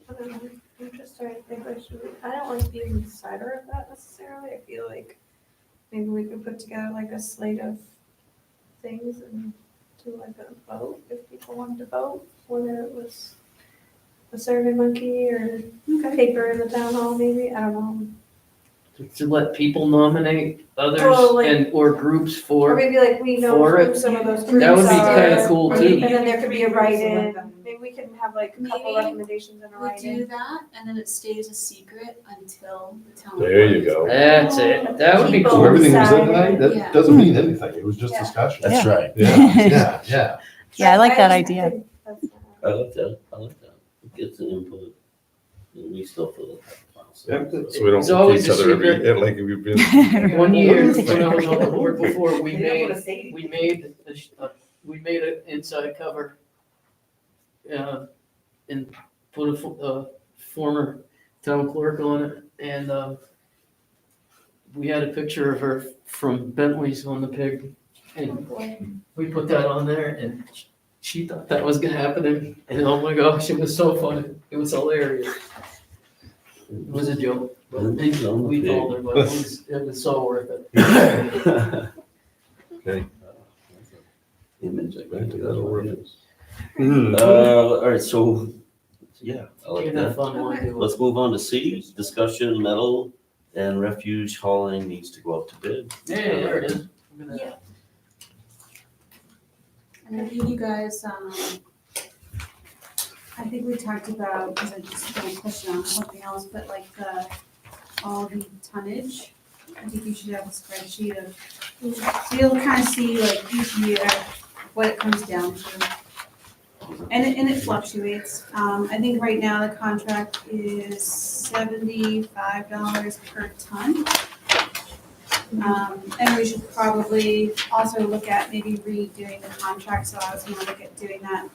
I don't know, I'm just trying to think, like, I don't like being the decider of that necessarily. I feel like maybe we could put together like a slate of things and do like a vote if people wanted to vote, whether it was a Survey Monkey or paper in the town hall, maybe, I don't know. to let people nominate others Well, like- and, or groups Or for, maybe like we know for who it. some of those groups That would be are, kinda cool, and too. then there could be a Three groups write-in, of them. maybe we can have like a couple Maybe recommendations in a We do write-in. that and then it stays a secret until the town. There you board go. that's it, that would be People So cool. everything was in decide. tonight, Yeah. that doesn't mean anything, it was just Yeah. discussion. That's right. Yeah, yeah. Yeah, I like that just idea. think that's- I like that. It gets an input. And we still feel it. So we don't It's look at always each a other every, secret. like we've been. One year, when I was on the board before, we They don't wanna made, say we made, we made an inside cover. And put a former town clerk on it, and, we had a picture of her from Bentley's on the pig. And we put that on there, and she thought that was gonna happen, and oh my gosh, it was so funny, it was hilarious. It was a joke, but we told her, but it was so worth it. Okay. Image, I Back to that guess. ordinance. All right, so, yeah, I like Give that a that. fun one, too. Let's move on to C, discussion, metal and refuge hauling needs to go out to bid. Yeah, there it is. Yeah. And I gave you guys, I think we talked about, because I just got a question on something else, but like all the tonnage. I think you should have a spreadsheet of, so you'll kind of see like each year what it comes down to. And it fluctuates. I think right now the contract is $75 per ton. And we should probably also look at maybe redoing the contract, so I was gonna look at doing that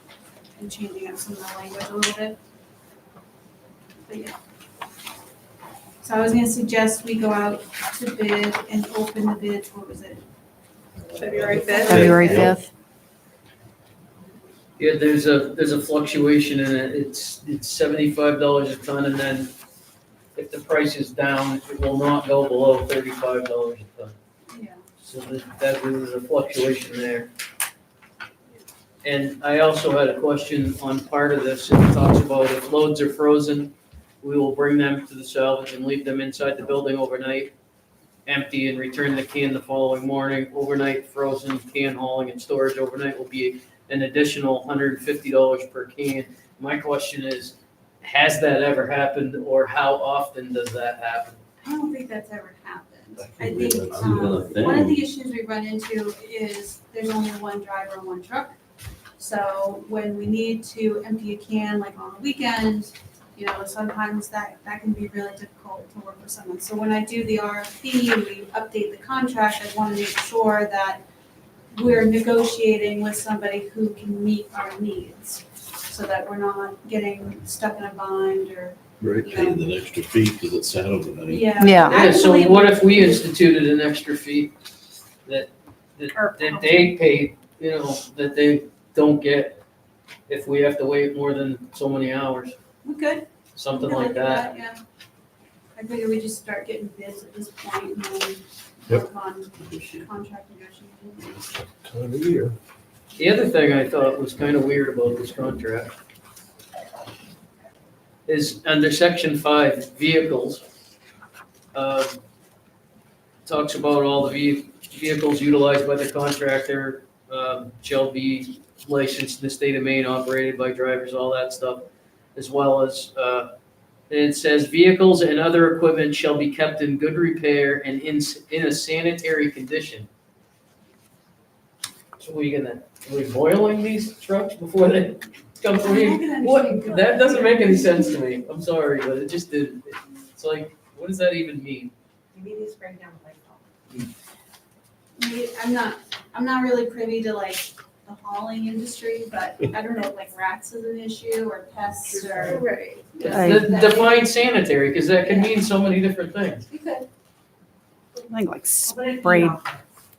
and changing up some of the language a little bit. But yeah. So I was gonna suggest we go out to bid and open the bids, what was it? February 5th. February Yeah. 5th. Yeah, there's a fluctuation in it, it's $75 a ton, and then if the price is down, it will not go below $35 a ton. Yeah. So that there's a fluctuation there. And I also had a question on part of this, it talks about if loads are frozen, we will bring them to the salvage and leave them inside the building overnight, empty, and return the can the following morning. Overnight frozen can hauling and storage overnight will be an additional $150 per can. My question is, has that ever happened, or how often does that happen? I don't think that's ever happened. I we think, have a thing. one of the issues we run into is there's only one driver and one truck. So when we need to empty a can, like on a weekend, sometimes that can be really difficult to work with someone. So when I do the RFP and we update the contract, I want to make sure that we're negotiating with somebody who can meet our needs, so that we're not getting stuck in a bind or, Right, paying that extra fee because it's saddled with any. yeah. Yeah. Yeah, so Actually, what if we instituted an extra fee that they pay, you know, that they don't get if we have to wait more than so many hours, we could. something We could like look at that. Yeah. I figure we just start getting bids at this point and then Yep. work on contract negotiations. Time of year. The other thing I thought was kind of weird about this contract is under section 5, vehicles. Talks about all the vehicles utilized by the contractor shall be licensed in the state of Maine, operated by drivers, all that stuff, as well as, and it says vehicles and other equipment shall be kept in good repair and in a sanitary condition. So are we boiling these trucks before they come from here? What, that doesn't make any sense to me, I'm sorry, but it just did, it's like, what does that even mean? Maybe they spray down the light bulb. I'm not really privy to like the hauling industry, but I don't know if like rats is an issue or pests or. Right. Define sanitary, because that can mean so many different things, You could. I think like I'll put it in sprayed.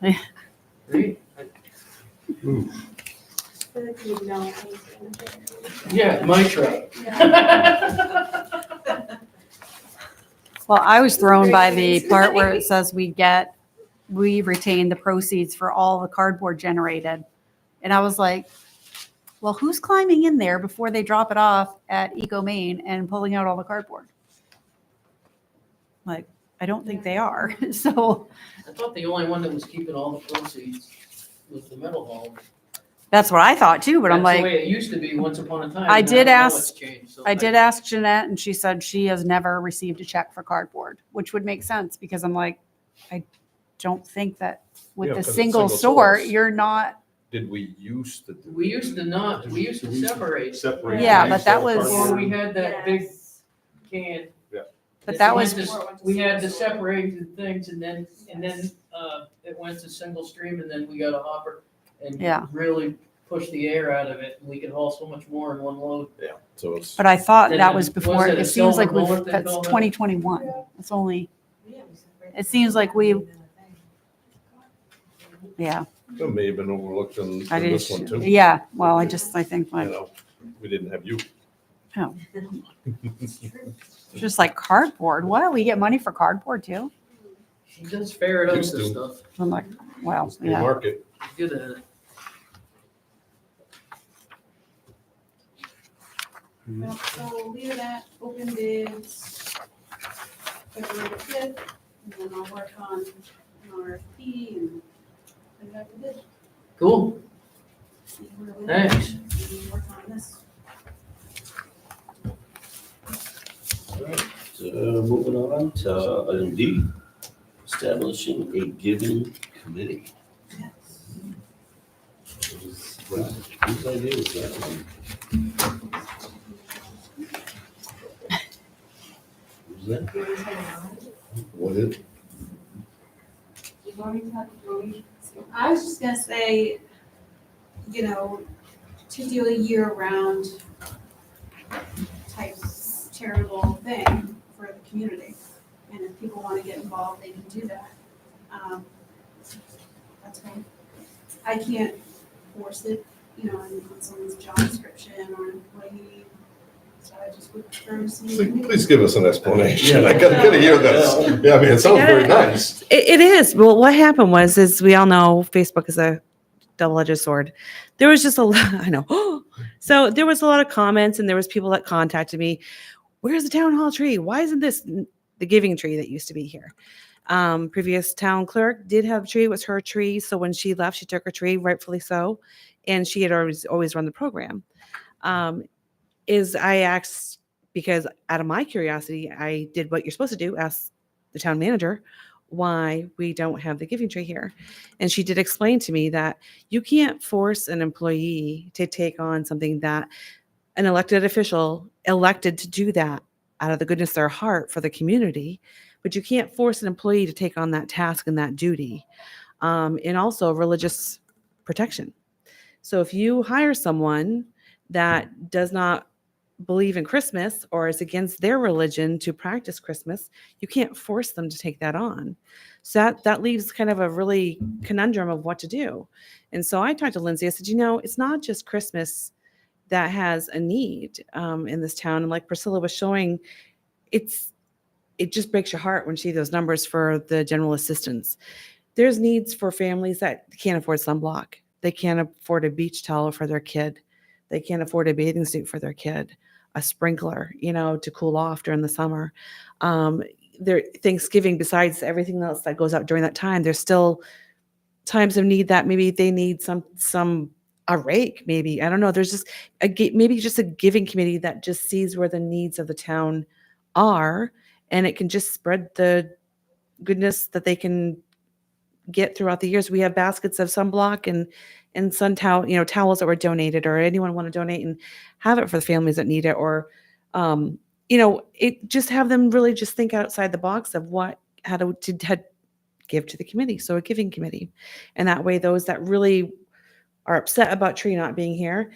the right? I feel like you would know anything. Yeah, my truck. Yeah. Well, I was thrown by the part where it says we retain the proceeds for all the cardboard generated. And I was like, well, who's climbing in there before they drop it off at Eco Maine and pulling out all the cardboard? Like, I don't think they are. So I thought the only one that was keeping all the proceeds was the metal hall. that's what I thought too, but I'm That's the like, way it used to be once upon a time. I and did don't know ask- what's changed, so I did ask Jeanette and she said she has never received a check for cardboard, which would make sense because I'm like, I don't think that with Yeah, the 'cause it's single single store, source. you're not, Did we used to? do We that? used to not, we used to separate. Separate. Yeah, the but that resale was- Before cardboard. we had that big can. but that We was, had to- We had to separate the things and then it went to single stream and then we got a hopper and Yeah. really pushed the air out of it. We could haul so much more in one load. Yeah, so it's. but I thought And that then was was before, it a it seems like silver we've, bullet they that's call that? 2021. It's only, Yeah, we separate It seems like we- them. yeah. It may have been overlooked in I this one didn't, too. yeah, well, I think You like, know, we didn't have you. it's just like cardboard. What? We get money for cardboard too? She does ferret out Used the to. stuff. I'm like, wow, Free yeah. market. She's good at it. Well, so we'll leave it at open bids February 5th, and then I'll work on an RFP and put it out to bid. Cool, See where we are, thanks. and work on this. Moving on to item D, establishing a giving committee. Whose idea was that one? Who's that? What is? I was just gonna say, you know, to do a year-round type charitable thing for the community. And if people wanna get involved, they can do that. That's fine. I can't force it, you know, on someone's job description or employee. So I just would prefer to see. Please give us an explanation. I gotta hear this. Yeah, I mean, it sounds very nice. It is. Well, what happened was we all know Facebook is a double-edged sword. There was just a lot, I know. So there was a lot of comments and there was people that contacted me. Where's the town hall tree? Why isn't this the giving tree that used to be here? Previous town clerk did have a tree. It was her tree. So when she left, she took her tree, rightfully so. And she had always run the program. I asked, because out of my curiosity, I did what you're supposed to do, ask the town manager why we don't have the giving tree here. And she did explain to me that you can't force an employee to take on something that an elected official elected to do that out of the goodness of their heart for the community, but you can't force an employee to take on that task and that duty. And also religious protection. So if you hire someone that does not believe in Christmas or is against their religion to practice Christmas, you can't force them to take that on. So that leaves kind of a really conundrum of what to do. And so I talked to Lindsay. I said, it's not just Christmas that has a need in this town. And like Priscilla was showing, it just breaks your heart when you see those numbers for the general assistance. There's needs for families that can't afford sunblock. They can't afford a beach towel for their kid. They can't afford a bathing suit for their kid, a sprinkler, to cool off during the summer. Thanksgiving, besides everything else that goes out during that time, there's still times of need that maybe they need a rake, maybe. I don't know. There's just maybe just a giving committee that just sees where the needs of the town are, and it can just spread the goodness that they can get throughout the years. We have baskets of sunblock and sun towel, towels that were donated, or anyone want to donate and have it for the families that need it, or it just have them really just think outside the box of how to give to the committee. So a giving committee, and that way those that really are upset about tree not being here,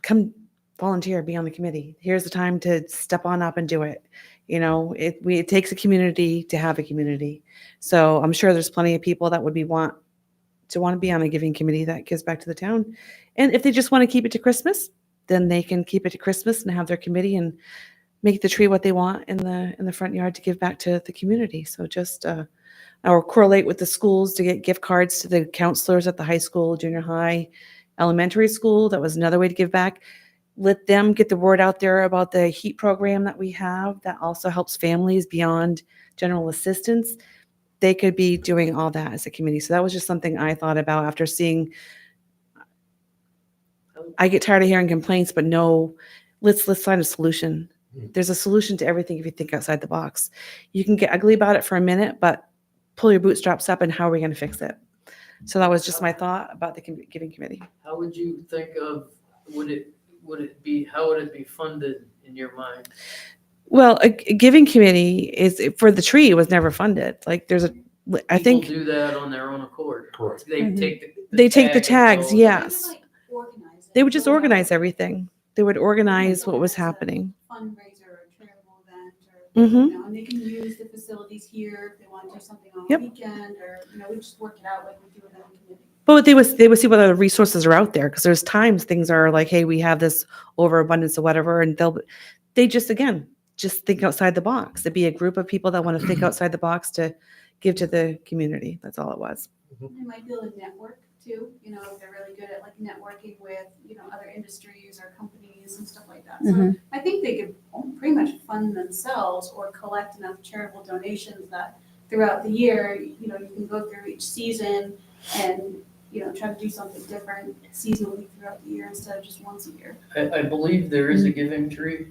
come volunteer, be on the committee. Here's the time to step on up and do it. It takes a community to have a community. So I'm sure there's plenty of people that would want to be on a giving committee that gives back to the town. And if they just want to keep it to Christmas, then they can keep it to Christmas and have their committee and make the tree what they want in the front yard to give back to the community. So just or correlate with the schools to get gift cards to the counselors at the high school, junior high, elementary school. That was another way to give back. Let them get the word out there about the heat program that we have that also helps families beyond general assistance. They could be doing all that as a committee. So that was just something I thought about after seeing. I get tired of hearing complaints, but no, let's find a solution. There's a solution to everything if you think outside the box. You can get ugly about it for a minute, but pull your bootstraps up and how are we going to fix it? So that was just my thought about the giving committee. How would you think of, how would it be funded in your mind? Well, a giving committee is for the tree was never funded. Like I think People do that on their own accord. Correct. They Mhm. take they take the tag and tags. go- Yes, Organize it. they would just organize everything. They would organize what was happening. Fundraiser or charitable event, or Mhm. and they can use the facilities here if they want to do something on Yep. the weekend, or we just work it out like we do with any committee. But they would see what other resources are out there, because there's times things are like, hey, we have this overabundance of whatever, and they just think outside the box. It'd be a group of people that want to think outside the box to give to the community. That's all it was. They might be able to network too, if they're really good at like networking with, other industries or companies and stuff like that. So I think they could pretty much fund themselves or collect enough charitable donations that throughout the year, you can go through each season and, try to do something different seasonally throughout the year instead of just once a year. I believe there is a giving tree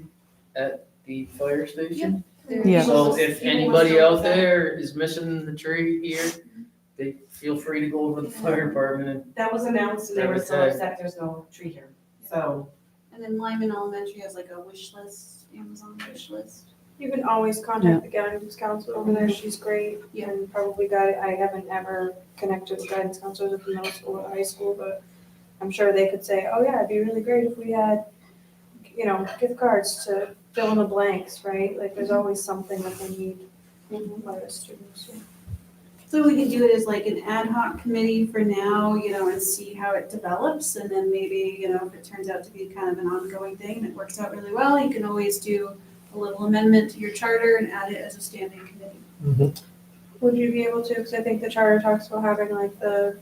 at the fire station. Yeah. So if anybody out there is missing the tree here, they feel free to go over to the fire department. That was announced and they were so Okay. upset there's no tree here, so. And then Lyman Elementary has like a wish list, Amazon wish list. You can always contact the guidance counselor over there, she's great, and probably I haven't ever connected with guidance counselors at the middle school or high school, but I'm sure they could say, oh yeah, it'd be really great if we had, gift cards to fill in the blanks, right? Like, there's always something that they need, by the students. So we can do it as like an ad hoc committee for now, and see how it develops. And then maybe, if it turns out to be kind of an ongoing thing and it works out really well, you can always do a little amendment to your charter and add it as a standing committee. Would you be able to, because I think the charter talks about having like the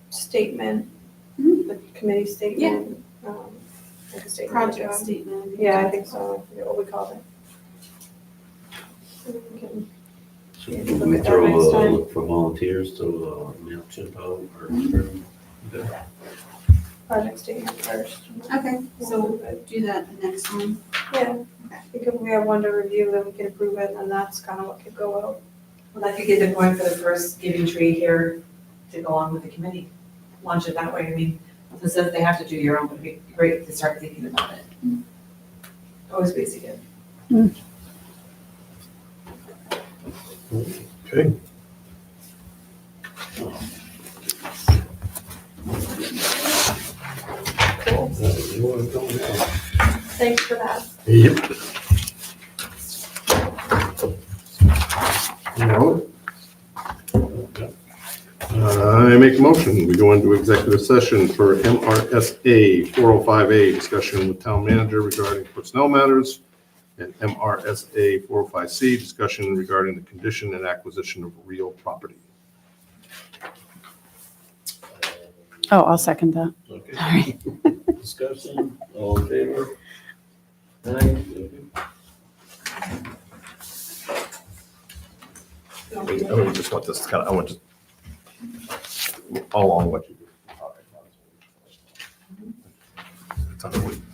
statement, the committee statement. Like a statement. of the Project job. statement. Yeah, I think so, I forget what we called it. So we can maybe look We at that next time. look for volunteers to MailChimp out or. Project statement first. Okay, so we'll do that the next one. Yeah, because we have one to review, then we can approve it, and that's kind of what could go out. Well, that could get them going for the first giving tree here to go on with the committee. Launch it that way. I mean, instead if they have to do your own, it'd be great to start thinking about it. Always makes it good. Okay. Thanks for that. Yep. Well, I make a motion, we go into executive session for MRSA 405A, discussion with town manager regarding personnel matters, and MRSA 405C, discussion regarding the condition and acquisition of real property. Oh, I'll second that. Okay, Sorry. discussion, all in favor? I would just want this kind of, I want to, all along what you